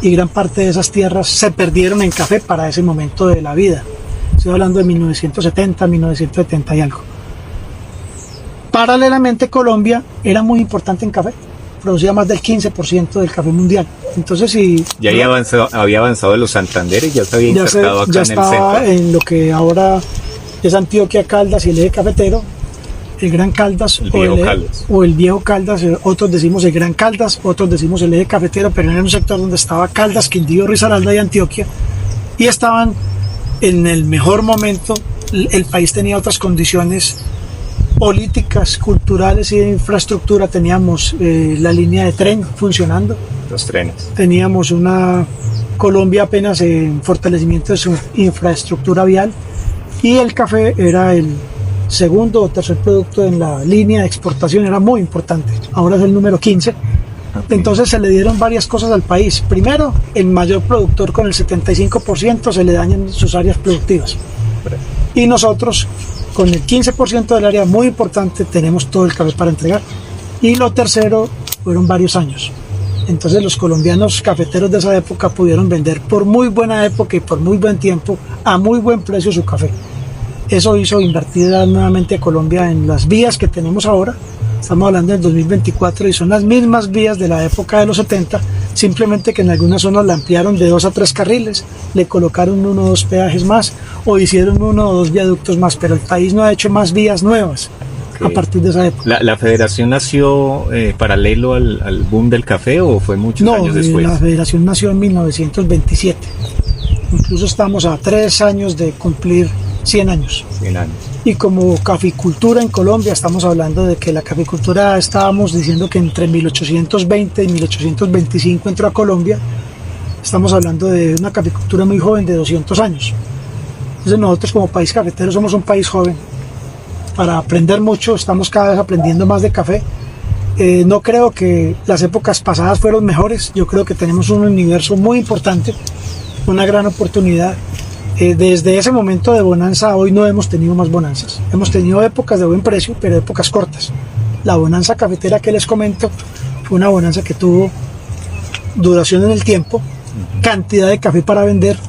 y gran parte de esas tierras se perdieron en café para ese momento de la vida. Estoy hablando de 1970, 1970 y algo. Paralelamente, Colombia era muy importante en café, producía más del 15% del café mundial. Entonces, ya había avanzado de los Santanderes, ya se había insertado acá ya en el estaba centro. en lo que ahora es Antioquia, Caldas y el eje cafetero, el Gran Caldas, o el viejo Caldas, otros decimos el Gran Caldas, otros decimos el eje cafetero, pero era un sector donde estaba Caldas, Quindío, Risaralda y Antioquia, y estaban en el mejor momento. El país tenía otras condiciones políticas, culturales y de infraestructura. Teníamos la línea de tren funcionando, Los trenes. teníamos una Colombia apenas en fortalecimiento de su infraestructura vial, y el café era el segundo o tercer producto en la línea de exportación, era muy importante. Ahora es el número 15. Entonces se le dieron varias cosas al país. Primero, el mayor productor con el 75% se le dañan sus áreas productivas. Y nosotros, con el 15% del área muy importante, tenemos todo el café para entregar. Y lo tercero, fueron varios años. Entonces los colombianos cafeteros de esa época pudieron vender por muy buena época y por muy buen tiempo, a muy buen precio su café. Eso hizo invertir nuevamente a Colombia en las vías que tenemos ahora. Estamos hablando del 2024 y son las mismas vías de la época de los 70, simplemente que en algunas zonas la ampliaron de 2 a 3 carriles, le colocaron 1 o 2 peajes más o hicieron 1 o 2 viaductos más, pero el país no ha hecho más vías nuevas a partir de esa época. ¿La federación nació paralelo al boom del café o fue muchos años después? La federación nació en 1927. Incluso estamos a 3 años de cumplir 100 años. 100 años. Y como caficultura en Colombia, estamos hablando de que la caficultura, estábamos diciendo que entre 1820 y 1825 entró a Colombia. Estamos hablando de una caficultura muy joven de 200 años. Entonces nosotros como país cafetero somos un país joven. Para aprender mucho, estamos cada vez aprendiendo más de café. No creo que las épocas pasadas fueron mejores. Yo creo que tenemos un universo muy importante, una gran oportunidad. Desde ese momento de bonanza a hoy no hemos tenido más bonanzas. Hemos tenido épocas de buen precio, pero épocas cortas. La bonanza cafetera que les comento fue una bonanza que tuvo duración en el tiempo, cantidad de café para vender,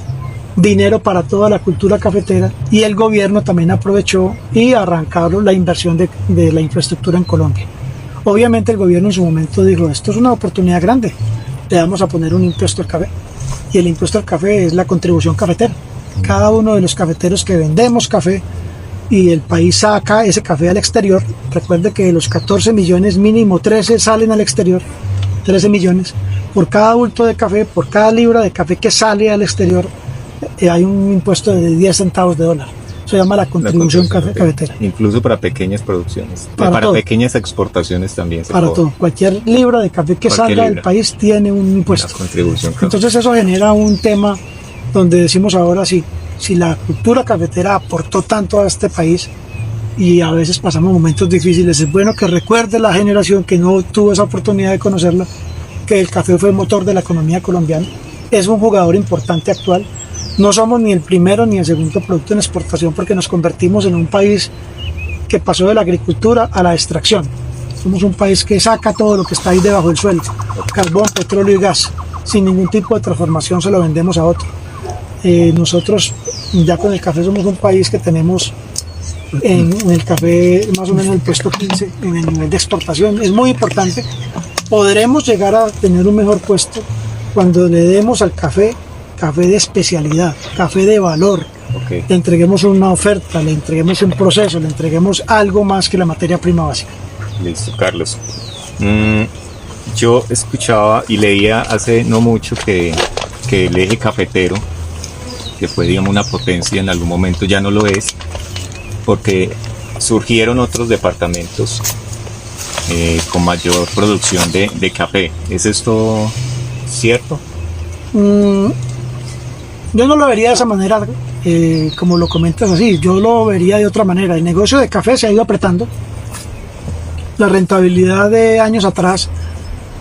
dinero para toda la cultura cafetera, y el gobierno también aprovechó y arrancaron la inversión de la infraestructura en Colombia. Obviamente el gobierno en su momento dijo, esto es una oportunidad grande, le vamos a poner un impuesto al café, y el impuesto al café es la contribución cafetera. Cada uno de los cafeteros que vendemos café y el país saca ese café al exterior, recuerde que de los 14 millones mínimo 13 salen al exterior, 13 millones, por cada bulto de café, por cada libra de café que sale al exterior, hay un impuesto de 10 centavos de dólar. Se llama la contribución cafetera. Incluso para pequeñas producciones, para pequeñas exportaciones también se para cobra. Todo, cualquier libra de café que salga del país tiene un impuesto. La contribución cafetera. Entonces eso genera un tema donde decimos ahora si la cultura cafetera aportó tanto a este país y a veces pasamos momentos difíciles, es bueno que recuerde la generación que no tuvo esa oportunidad de conocerla, que el café fue el motor de la economía colombiana, es un jugador importante actual. No somos ni el primero ni el segundo producto en exportación porque nos convertimos en un país que pasó de la agricultura a la extracción. Somos un país que saca todo lo que está ahí debajo del suelo, carbón, petróleo y gas, sin ningún tipo de transformación se lo vendemos a otro. Nosotros ya con el café somos un país que tenemos en el café más o menos el puesto 15 en el nivel de exportación. Es muy importante. Podremos llegar a tener un mejor puesto cuando le demos al café de especialidad, café de valor. Okay. Le entreguemos una oferta, le entreguemos un proceso, le entreguemos algo más que la materia prima básica. Listo, Carlos. Yo escuchaba y leía hace no mucho que el eje cafetero, que fue, digamos, una potencia, en algún momento ya no lo es, porque surgieron otros departamentos con mayor producción de café. ¿Es esto cierto? Yo no lo vería de esa manera, como lo comentas así, yo lo vería de otra manera. El negocio de café se ha ido apretando. La rentabilidad de años atrás,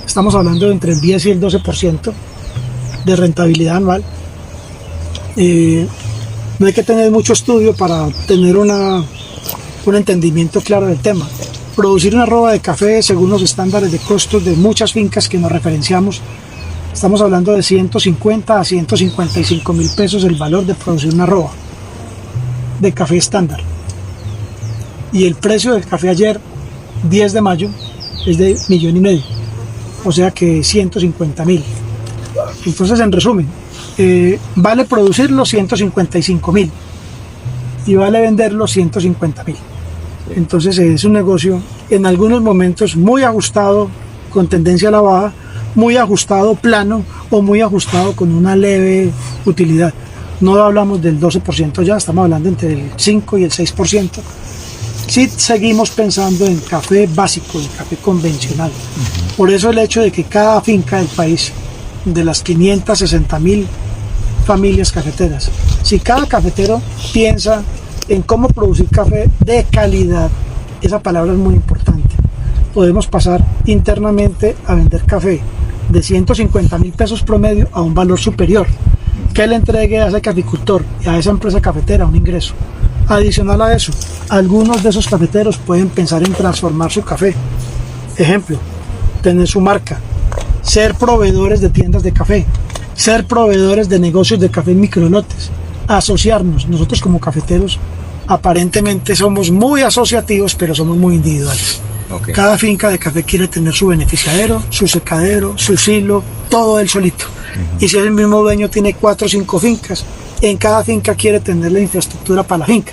estamos hablando de entre el 10 y el 12% de rentabilidad anual. No hay que tener mucho estudio para tener un entendimiento claro del tema. Producir una arroba de café según los estándares de costos de muchas fincas que nos referenciamos, estamos hablando de 150 a 155 mil pesos el valor de producir una arroba de café estándar. Y el precio del café ayer, 10 de mayo, es de 1,5 millones. O sea que 150.000. Entonces, en resumen, vale producirlo 155.000 y vale venderlo 150.000. Entonces es un negocio en algunos momentos muy ajustado con tendencia a la baja, muy ajustado plano o muy ajustado con una leve utilidad. No hablamos del 12% ya, estamos hablando entre el 5 y el 6%. Sí seguimos pensando en café básico, en café convencional. Por eso el hecho de que cada finca del país, de las 560.000 familias cafeteras, si cada cafetero piensa en cómo producir café de calidad. Esa palabra es muy importante. Podemos pasar internamente a vender café de 150.000 pesos promedio a un valor superior, que le entregue a ese caficultor y a esa empresa cafetera un ingreso. Adicional a eso, algunos de esos cafeteros pueden pensar en transformar su café. Ejemplo, tener su marca, ser proveedores de tiendas de café, ser proveedores de negocios de café en microlotes, asociarnos. Nosotros como cafeteros aparentemente somos muy asociativos, pero somos muy individuales. Okay. Cada finca de café quiere tener su beneficiadero, su secadero, su silo, todo él solito. Y si el mismo dueño tiene 4 o 5 fincas, en cada finca quiere tener la infraestructura para la finca.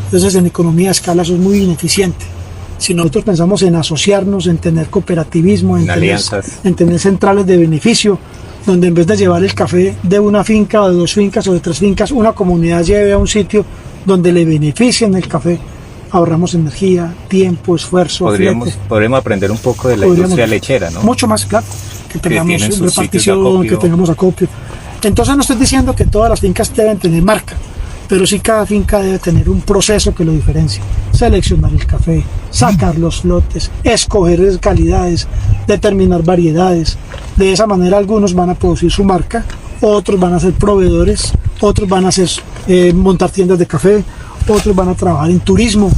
Entonces en economía de escala eso es muy ineficiente. Si nosotros pensamos en asociarnos, en tener cooperativismo, en tener centrales de beneficio, donde en vez de llevar el café de una finca o de 2 fincas o de 3 fincas, una comunidad lleve a un sitio donde le beneficien el café, ahorramos energía, tiempo, esfuerzo. Podríamos aprender un poco de la industria lechera, ¿no? Mucho más, claro, que tengamos repartición, que tengamos acopio. Entonces no estoy diciendo que todas las fincas deben tener marca, pero sí cada finca debe tener un proceso que lo diferencie. Seleccionar el café, sacar los lotes, escoger calidades, determinar variedades. De esa manera algunos van a producir su marca, otros van a ser proveedores, otros van a montar tiendas de café, otros van a trabajar en turismo,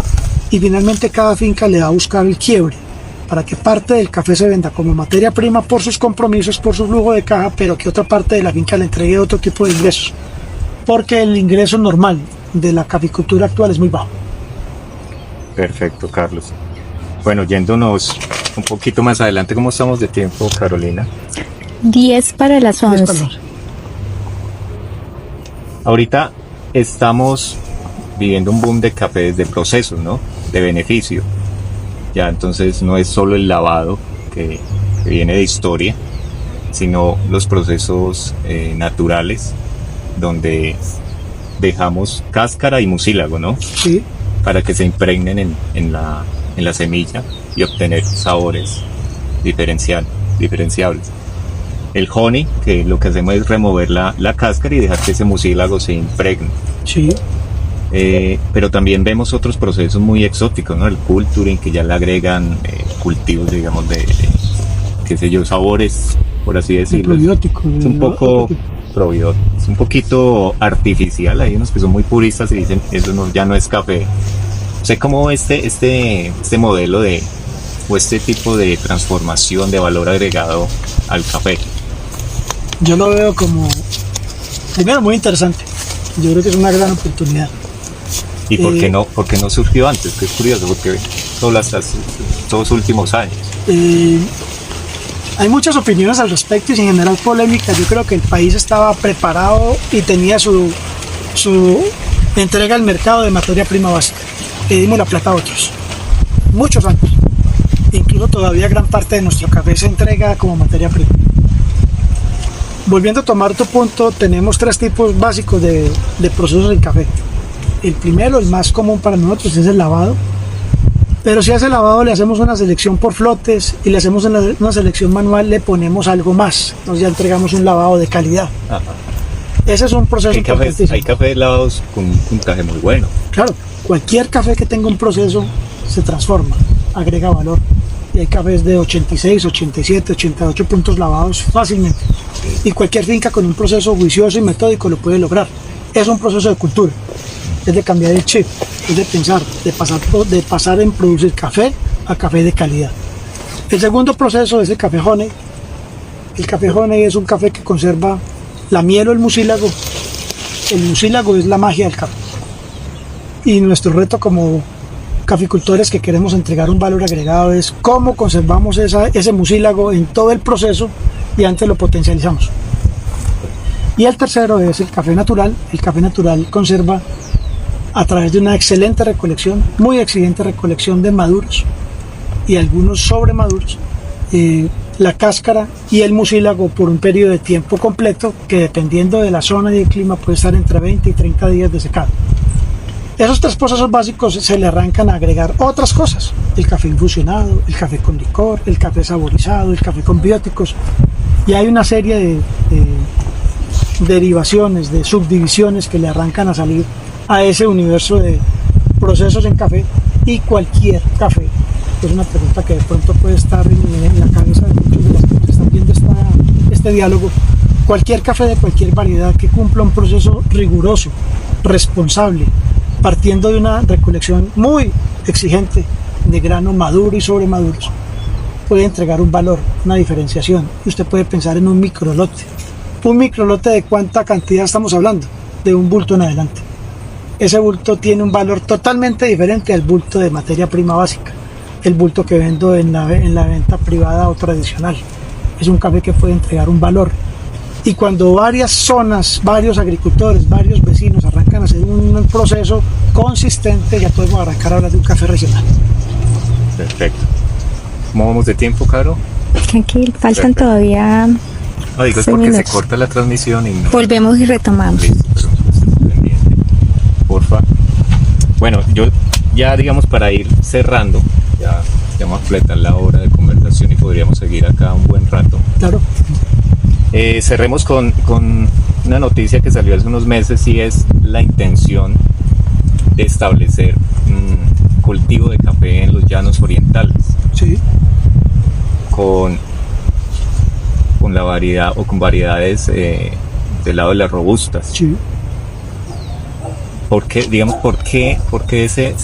y finalmente cada finca le va a buscar el quiebre para que parte del café se venda como materia prima por sus compromisos, por su flujo de caja, pero que otra parte de la finca le entregue otro tipo de ingresos, porque el ingreso normal de la caficultura actual es muy bajo. Perfecto, Carlos. Bueno, yéndonos un poquito más adelante, ¿cómo estamos de tiempo, Carolina? 10 para las 11. Ahorita estamos viviendo un boom de café de procesos, ¿no? De beneficio. Ya, entonces no es solo el lavado que viene de historia, sino los procesos naturales, donde dejamos cáscara y mucílago, ¿no? Sí. Para que se impregnen en la semilla y obtener sabores diferenciables. El honey, que lo que hacemos es remover la cáscara y dejar que ese mucílago se impregne. Sí. Pero también vemos otros procesos muy exóticos, ¿no? El culturing, que ya le agregan cultivos, digamos, de qué sé yo, sabores, por así decirlo. Probiótico. Es un poco probiótico, es un poquito artificial. Hay unos que son muy puristas y dicen, eso ya no es café. O sea, como este modelo o este tipo de transformación de valor agregado al café. Yo lo veo como, primero, muy interesante. Yo creo que es una gran oportunidad. ¿Y por qué no surgió antes? Que es curioso, porque solo hasta estos últimos años. Hay muchas opiniones al respecto y sin generar polémica. Yo creo que el país estaba preparado y tenía su entrega al mercado de materia prima básica. Le dimos la plata a otros. Muchos años. Incluso todavía gran parte de nuestro café se entrega como materia prima. Volviendo a tomar tu punto, tenemos 3 tipos básicos de procesos del café. El primero, el más común para nosotros, es el lavado. Pero si a ese lavado le hacemos una selección por flotes y le hacemos una selección manual, le ponemos algo más. Entonces ya entregamos un lavado de calidad. Ajá. Ese es un proceso importantísimo. Hay cafés lavados con un puntaje muy bueno. Claro, cualquier café que tenga un proceso se transforma, agrega valor. Y hay cafés de 86, 87, 88 puntos lavados fácilmente. Sí. Y cualquier finca con un proceso juicioso y metódico lo puede lograr. Es un proceso de cultura. Es de cambiar el chip, es de pensar, de pasar en producir café a café de calidad. El segundo proceso es el café honey. El café honey es un café que conserva la miel o el mucílago. El mucílago es la magia del café. Y nuestro reto como caficultores que queremos entregar un valor agregado es cómo conservamos ese mucílago en todo el proceso y antes lo potencializamos. Y el tercero es el café natural. El café natural conserva, a través de una excelente recolección, muy excelente recolección de maduros y algunos sobremaduros, la cáscara y el mucílago por un periodo de tiempo completo que, dependiendo de la zona y el clima, puede estar entre 20 y 30 días de secado. Esos 3 procesos básicos se le arrancan a agregar otras cosas: el café infusionado, el café con licor, el café saborizado, el café con bióticos, y hay una serie de derivaciones, de subdivisiones que le arrancan a salir a ese universo de procesos en café y cualquier café. Es una pregunta que de pronto puede estar en la cabeza de muchos de los que están viendo este diálogo. Cualquier café de cualquier variedad que cumpla un proceso riguroso, responsable, partiendo de una recolección muy exigente de grano maduro y sobremaduros, puede entregar un valor, una diferenciación. Y usted puede pensar en un microlote. ¿Un microlote de cuánta cantidad estamos hablando? De un bulto en adelante. Ese bulto tiene un valor totalmente diferente al bulto de materia prima básica, el bulto que vendo en la venta privada o tradicional. Es un café que puede entregar un valor. Y cuando varias zonas, varios agricultores, varios vecinos arrancan a hacer un proceso consistente, ya podemos arrancar a hablar de un café regional. Perfecto. ¿Cómo vamos de tiempo, Caro? Tranquilo, faltan Perfecto. todavía. No, digo, es 6 porque se minutos. corta la transmisión y no. Volvemos y retomamos. Listo, pero estés pendiente, porfa. Bueno, yo ya digamos para ir cerrando, ya vamos a completar la hora de conversación y podríamos seguir acá un buen rato. Claro. Cerremos con una noticia que salió hace unos meses y es la intención de establecer cultivo de café en los llanos orientales Sí. con la variedad o con variedades del lado de las robustas. Sí. ¿Por qué, digamos, por qué se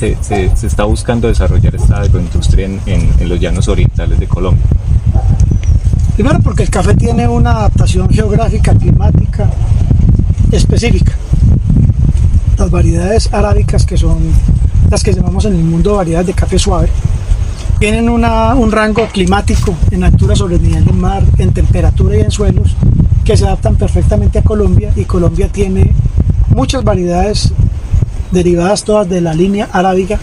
está buscando desarrollar esta agroindustria en los llanos orientales de Colombia? Primero porque el café tiene una adaptación geográfica, climática específica. Las variedades arábicas, que son las que llamamos en el mundo variedades de café suave, tienen un rango climático en altura sobre el nivel del mar, en temperatura y en suelos, que se adaptan perfectamente a Colombia, y Colombia tiene muchas variedades derivadas todas de la línea arábiga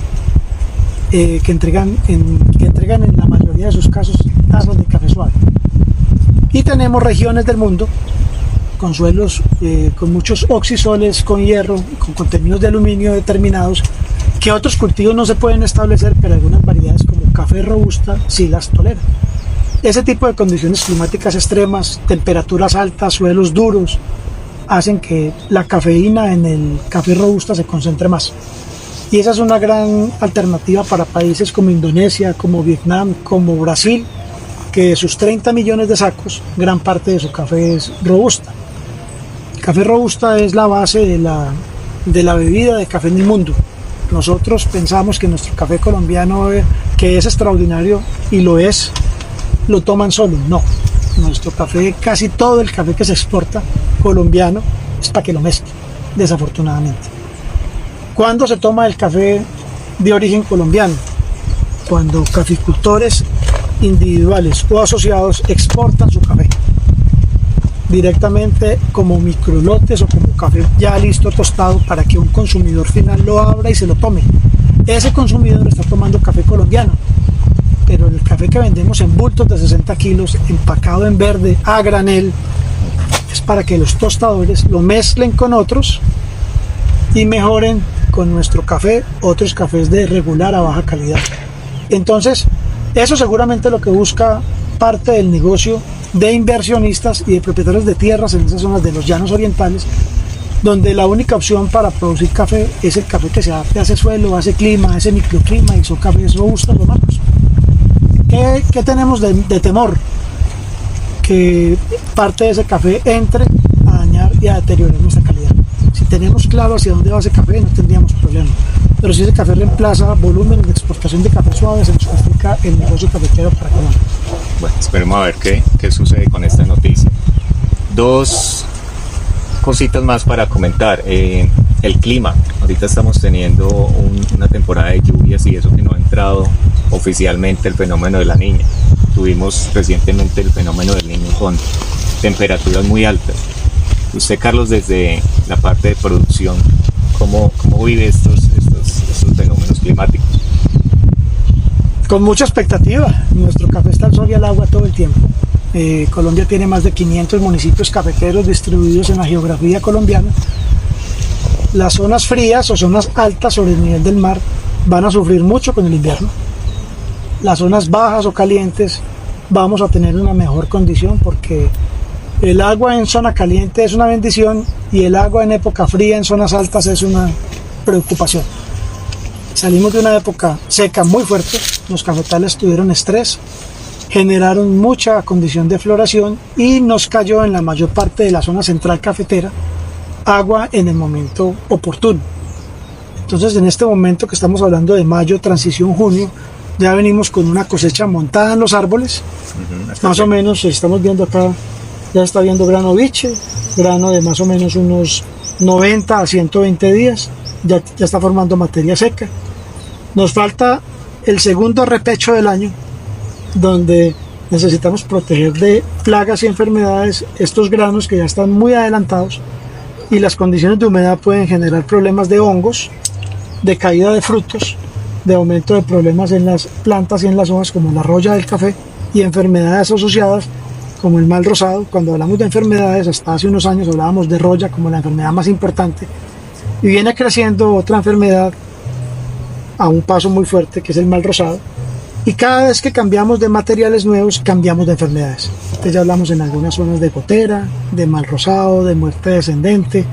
que entregan en la mayoría de sus casos tazas de café suave. Y tenemos regiones del mundo con suelos con muchos oxisoles, con hierro, con contenidos de aluminio determinados, que otros cultivos no se pueden establecer, pero algunas variedades como café robusta sí las toleran. Ese tipo de condiciones climáticas extremas, temperaturas altas, suelos duros, hacen que la cafeína en el café robusta se concentre más. Y esa es una gran alternativa para países como Indonesia, como Vietnam, como Brasil, que de sus 30 millones de sacos, gran parte de su café es robusta. El café robusta es la base de la bebida de café en el mundo. Nosotros pensamos que nuestro café colombiano, que es extraordinario, y lo es, lo toman solo. No, nuestro café, casi todo el café que se exporta colombiano es para que lo mezclen, desafortunadamente. ¿Cuándo se toma el café de origen colombiano? Cuando caficultores individuales o asociados exportan su café directamente como microlotes o como café ya listo, tostado, para que un consumidor final lo abra y se lo tome. Ese consumidor está tomando café colombiano, pero el café que vendemos en bultos de 60 kilos, empacado en verde, a granel, es para que los tostadores lo mezclen con otros y mejoren con nuestro café otros cafés de regular a baja calidad. Entonces, eso seguramente es lo que busca parte del negocio de inversionistas y de propietarios de tierras en esas zonas de los llanos orientales, donde la única opción para producir café es el café que se adapte a ese suelo, a ese clima, a ese microclima, y son cafés robustos los malos. ¿Qué tenemos de temor? Que parte de ese café entre a dañar y a deteriorar nuestra calidad. Si tenemos claro hacia dónde va ese café, no tendríamos problema. Pero si ese café reemplaza volumen de exportación de café suave, se nos complica el negocio cafetero para Colombia. Bueno, esperemos a ver qué sucede con esta noticia. Dos cositas más para comentar. El clima. Ahorita estamos teniendo una temporada de lluvias y eso que no ha entrado oficialmente el fenómeno de la Niña. Tuvimos recientemente el fenómeno del Niño con temperaturas muy altas. Usted, Carlos, desde la parte de producción, ¿cómo vive estos fenómenos climáticos? Con mucha expectativa. Nuestro café está al sol y al agua todo el tiempo. Colombia tiene más de 500 municipios cafeteros distribuidos en la geografía colombiana. Las zonas frías o zonas altas sobre el nivel del mar van a sufrir mucho con el invierno. Las zonas bajas o calientes vamos a tener una mejor condición, porque el agua en zona caliente es una bendición y el agua en época fría en zonas altas es una preocupación. Salimos de una época seca muy fuerte, los cafetales tuvieron estrés, generaron mucha condición de floración y nos cayó en la mayor parte de la zona central cafetera agua en el momento oportuno. Entonces, en este momento que estamos hablando de mayo, transición junio, ya venimos con una cosecha montada en los árboles. Más o menos, estamos viendo acá, ya está viendo grano biche, grano de más o menos unos 90 a 120 días, ya está formando materia seca. Nos falta el segundo repecho del año, donde necesitamos proteger de plagas y enfermedades estos granos que ya están muy adelantados, y las condiciones de humedad pueden generar problemas de hongos, de caída de frutos, de aumento de problemas en las plantas y en las hojas como la roya del café, y enfermedades asociadas como el mal rosado. Cuando hablamos de enfermedades, hasta hace unos años hablábamos de roya como la enfermedad más importante, y viene creciendo otra enfermedad a un paso muy fuerte, que es el mal rosado, y cada vez que cambiamos de materiales nuevos, cambiamos de enfermedades. Entonces ya hablamos en algunas zonas de gotera, de mal rosado, de muerte descendente.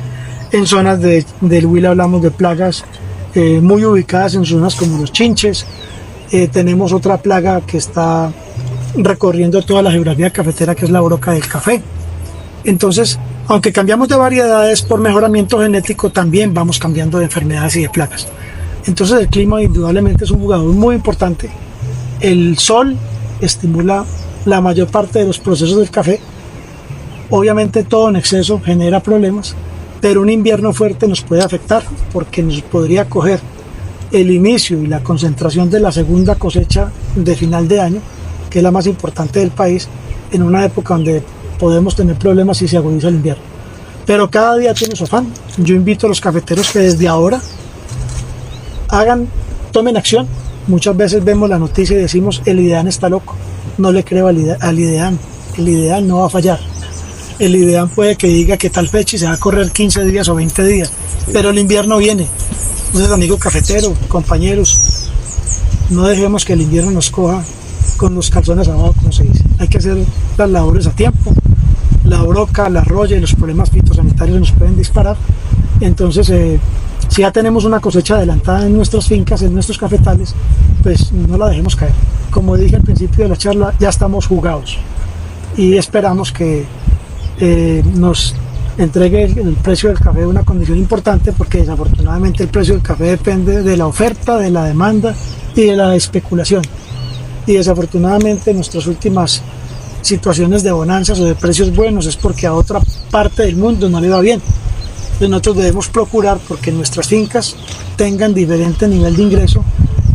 En zonas del Huila hablamos de plagas muy ubicadas en zonas como los chinches. Tenemos otra plaga que está recorriendo toda la geografía cafetera, que es la broca del café. Entonces, aunque cambiamos de variedades por mejoramiento genético, también vamos cambiando de enfermedades y de plagas. Entonces el clima indudablemente es un jugador muy importante. El sol estimula la mayor parte de los procesos del café. Obviamente todo en exceso genera problemas, pero un invierno fuerte nos puede afectar porque nos podría coger el inicio y la concentración de la segunda cosecha de final de año, que es la más importante del país, en una época donde podemos tener problemas si se agudiza el invierno. Pero cada día tiene su afán. Yo invito a los cafeteros que desde ahora tomen acción. Muchas veces vemos la noticia y decimos, el IDEAN está loco. No le creo al IDEAN. El IDEAN no va a fallar. El IDEAN puede que diga que tal fecha y se va a correr 15 días o 20 días, pero el invierno viene. Entonces, amigo cafetero, compañeros, no dejemos que el invierno nos coja con los calzones abajo, como se dice. Hay que hacer las labores a tiempo. La broca, la roya y los problemas fitosanitarios nos pueden disparar. Entonces, si ya tenemos una cosecha adelantada en nuestras fincas, en nuestros cafetales, pues no la dejemos caer. Como dije al principio de la charla, ya estamos jugados y esperamos que nos entregue el precio del café una condición importante, porque desafortunadamente el precio del café depende de la oferta, de la demanda y de la especulación. Y desafortunadamente nuestras últimas situaciones de bonanzas o de precios buenos es porque a otra parte del mundo no le va bien. Entonces nosotros debemos procurar porque nuestras fincas tengan diferente nivel de ingreso,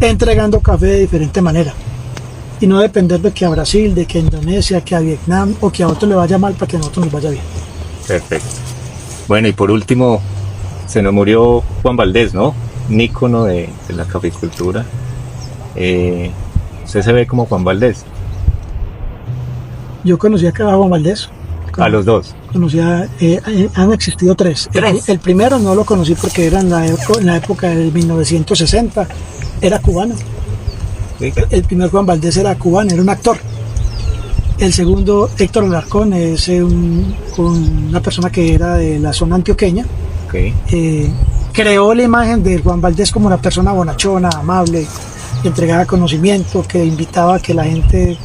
entregando café de diferente manera, y no depender de que a Brasil, de que a Indonesia, que a Vietnam o que a otro le vaya mal para que a nosotros nos vaya bien. Perfecto. Bueno, y por último, se nos murió Juan Valdés, ¿no? Un ícono de la caficultura. Usted se ve como Juan Valdés. Yo conocía a Juan Valdés. A los dos. Han existido tres. El primero no lo conocí porque era en la época del 1960, era cubano. ¿Sí? El primer Juan Valdés era cubano, era un actor. El segundo, Héctor Alarcón, es una persona que era de la zona antioqueña. Okay. Creó la imagen de Juan Valdés como una persona bonachona, amable, que entregaba conocimiento, que invitaba a que la gente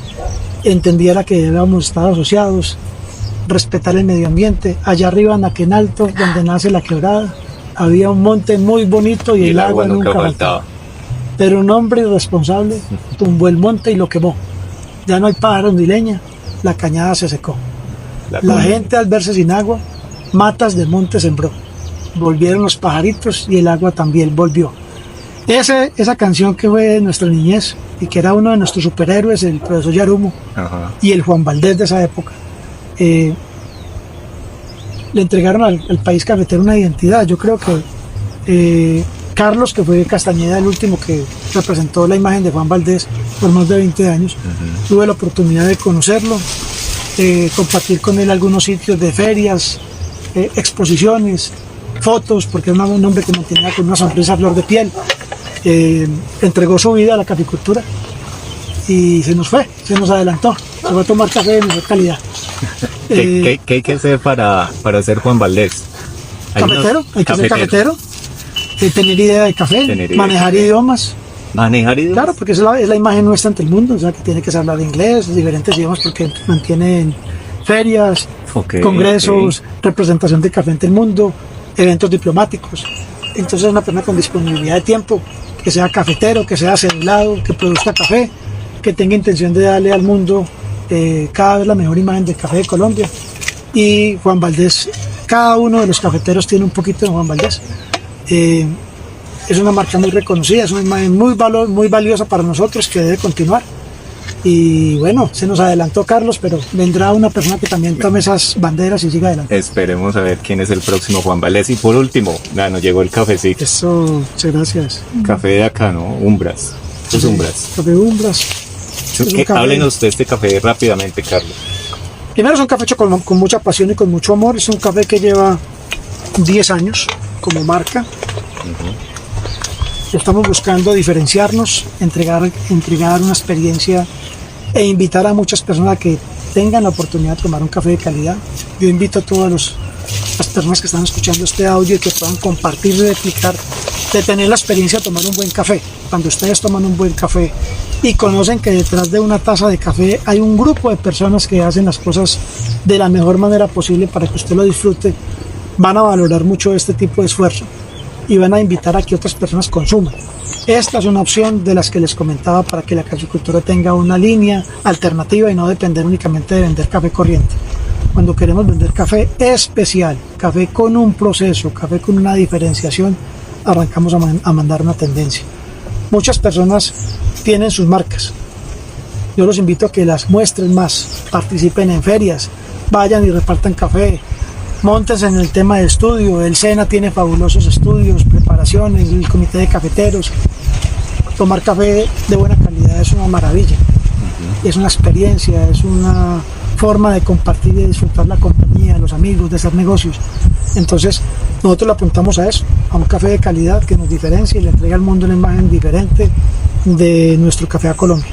entendiera que debíamos estar asociados, respetar el medio ambiente. Allá arriba en Aquenalto, donde nace la quebrada, había un monte muy bonito y el agua nunca faltaba. Pero un hombre irresponsable tumbó el monte y lo quemó. Ya no hay pájaros ni leña, la cañada se secó. La gente, al verse sin agua, matas de monte sembró. Volvieron los pajaritos y el agua también volvió. Esa canción que fue de nuestra niñez y que era uno de nuestros superhéroes, el profesor Yarumo, y el Juan Valdés de esa época, le entregaron al país cafetero una identidad. Yo creo que Carlos, que fue Castañeda, el último que representó la imagen de Juan Valdés por más de 20 años, tuve la oportunidad de conocerlo, compartir con él algunos sitios de ferias, exposiciones, fotos, porque era un hombre que mantenía con una sonrisa a flor de piel. Entregó su vida a la caficultura y se nos adelantó, se fue a tomar café de mejor calidad. ¿Qué hay que hacer para ser Juan Valdés? Cafetero, hay que ser cafetero. tener idea de café, Tener idea manejar de café. idiomas. Manejar idiomas. Claro, porque es la imagen nuestra ante el mundo, o sea, que tiene que hablar inglés, diferentes idiomas, porque mantienen ferias, Ok, congresos, representación de café ante el mundo, eventos diplomáticos. Entonces, una persona con disponibilidad de tiempo, que sea cafetero, que sea cedulado, que produzca café, que tenga intención de darle al mundo cada vez la mejor imagen del café de Colombia. Y Juan Valdez, cada uno de los cafeteros tiene un poquito de Juan Valdez. Es una marca muy reconocida, es una imagen muy valiosa para nosotros que debe continuar. Y bueno, se nos adelantó Carlos, pero vendrá una persona que también tome esas banderas y siga adelante. Esperemos a ver quién es el próximo Juan Valdez. Y por último, nos llegó el cafecito. Eso, muchas gracias. Café de acá, ¿no? Umbras. ¿Qué Umbras? Café Umbras. Es un café. Háblenos de este café rápidamente, Carlos. Primero, es un café hecho con mucha pasión y con mucho amor. Es un café que lleva 10 años como marca. Estamos buscando diferenciarnos, entregar una experiencia e invitar a muchas personas a que tengan la oportunidad de tomar un café de calidad. Yo invito a todas las personas que están escuchando este audio y que puedan compartir y replicar, de tener la experiencia de tomar un buen café. Cuando ustedes toman un buen café y conocen que detrás de una taza de café hay un grupo de personas que hacen las cosas de la mejor manera posible para que usted lo disfrute, van a valorar mucho este tipo de esfuerzo y van a invitar a que otras personas consuman. Esta es una opción de las que les comentaba para que la caficultura tenga una línea alternativa y no depender únicamente de vender café corriente. Cuando queremos vender café especial, café con un proceso, café con una diferenciación, arrancamos a mandar una tendencia. Muchas personas tienen sus marcas. Yo los invito a que las muestren más, participen en ferias, vayan y repartan café. Montes en el tema de estudio, el SENA tiene fabulosos estudios, preparaciones, el comité de cafeteros. Tomar café de buena calidad es una maravilla, es una experiencia, es una forma de compartir y disfrutar la compañía, los amigos, de hacer negocios. Entonces nosotros le apuntamos a eso, a un café de calidad que nos diferencia y le entrega al mundo una imagen diferente de nuestro café a Colombia.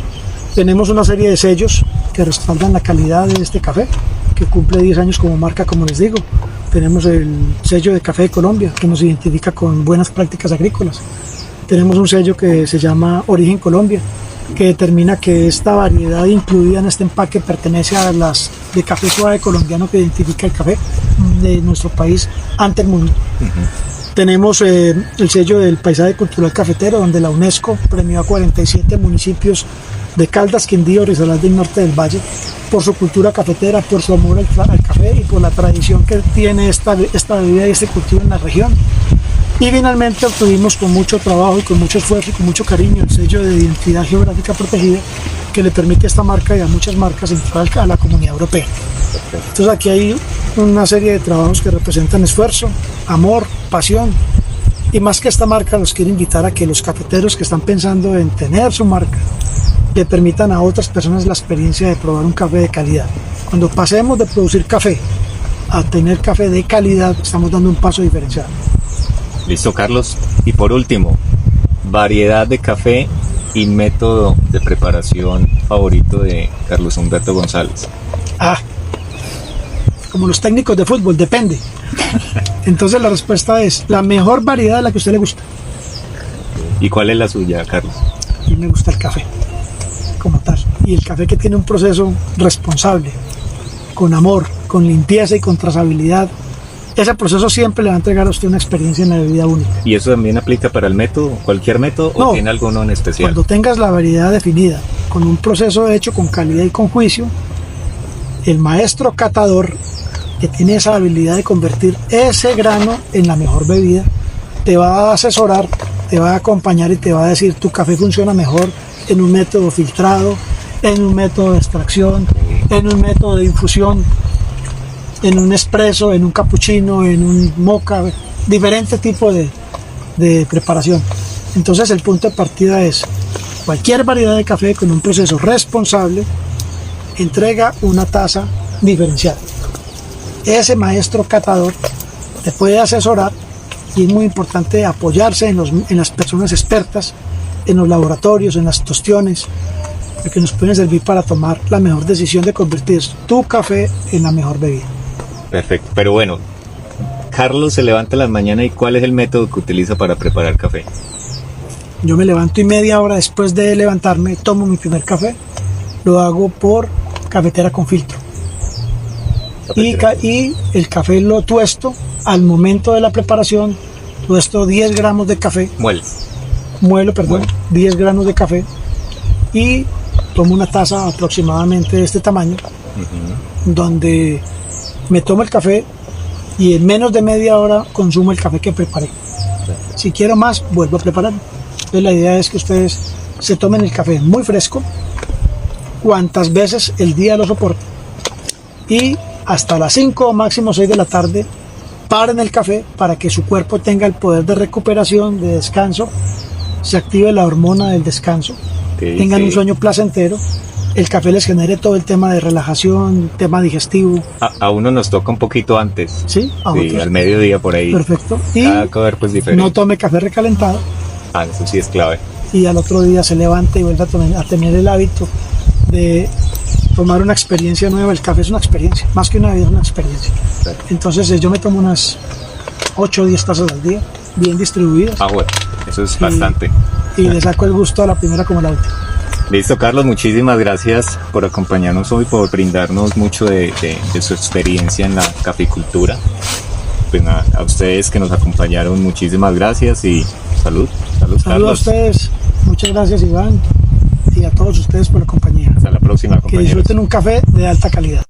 Tenemos una serie de sellos que respaldan la calidad de este café, que cumple 10 años como marca, como les digo. Tenemos el sello de Café de Colombia, que nos identifica con buenas prácticas agrícolas. Tenemos un sello que se llama Origen Colombia, que determina que esta variedad incluida en este empaque pertenece a las de café suave colombiano, que identifica el café de nuestro país ante el mundo. Tenemos el sello del Paisaje Cultural Cafetero, donde la UNESCO premió a 47 municipios de Caldas, Quindío, Risaralda y Norte del Valle por su cultura cafetera, por su amor al café y por la tradición que tiene esta bebida y este cultivo en la región. Y finalmente obtuvimos, con mucho trabajo y con mucho esfuerzo y con mucho cariño, el sello de identidad geográfica protegida, que le permite a esta marca y a muchas marcas entrar a la Comunidad Europea. Entonces aquí hay una serie de trabajos que representan esfuerzo, amor, pasión. Y más que esta marca, los quiero invitar a que los cafeteros que están pensando en tener su marca le permitan a otras personas la experiencia de probar un café de calidad. Cuando pasemos de producir café a tener café de calidad, estamos dando un paso diferenciado. Listo, Carlos. Y por último, variedad de café y método de preparación favorito de Carlos Humberto González. Como los técnicos de fútbol, depende. Entonces la respuesta es la mejor variedad de la que a usted le gusta. ¿Y cuál es la suya, Carlos? A mí me gusta el café, como tal. Y el café que tiene un proceso responsable, con amor, con limpieza y con trazabilidad. Ese proceso siempre le va a entregar a usted una experiencia en la bebida única. ¿Y eso también aplica para el método, cualquier método, No, o tiene alguno en especial? Cuando tengas la variedad definida, con un proceso hecho con calidad y con juicio, el maestro catador, que tiene esa habilidad de convertir ese grano en la mejor bebida, te va a asesorar, te va a acompañar y te va a decir: tu café funciona mejor en un método filtrado, en un método de extracción, en un método de infusión, en un espresso, en un cappuccino, en un mocha, diferente tipo de preparación. Entonces el punto de partida es: cualquier variedad de café con un proceso responsable entrega una taza diferenciada. Ese maestro catador te puede asesorar, y es muy importante apoyarse en las personas expertas, en los laboratorios, en las tostiones, que nos pueden servir para tomar la mejor decisión de convertir tu café en la mejor bebida. Perfecto. Pero bueno, Carlos se levanta en la mañana y ¿cuál es el método que utiliza para preparar café? Yo me levanto y media hora después de levantarme, tomo mi primer café, lo hago por cafetera con filtro. Y el café lo tuesto al momento de la preparación, tuesto 10 gramos de café, muelo, 10 gramos de café y tomo una taza aproximadamente de este tamaño, donde me tomo el café y en menos de media hora consumo el café que preparé. Si quiero más, vuelvo a preparar. Entonces la idea es que ustedes se tomen el café muy fresco, cuantas veces el día lo soporte, y hasta las 5 o máximo 6 de la tarde paren el café para que su cuerpo tenga el poder de recuperación, de descanso, se active la hormona del descanso, tengan un sueño placentero, el café les genere todo el tema de relajación, tema digestivo. A uno nos toca un poquito antes. Sí, al mediodía por ahí. Perfecto. Y cada cuerpo es diferente. No tome café recalentado. Eso sí es clave. Y al otro día se levanta y vuelve a tener el hábito de tomar una experiencia nueva. El café es una experiencia, más que una vida, es una experiencia. Exacto. Entonces yo me tomo unas 8 o 10 tazas al día, bien distribuidas. Bueno, eso es bastante. Y le saco el gusto a la primera como a la última. Listo, Carlos, muchísimas gracias por acompañarnos hoy, por brindarnos mucho de su experiencia en la caficultura. Pues nada, a ustedes que nos acompañaron, muchísimas gracias y salud, Carlos. Saludos a ustedes, muchas gracias Iván y a todos ustedes por la compañía. Hasta la próxima, compañeros. Que disfruten un café de alta calidad.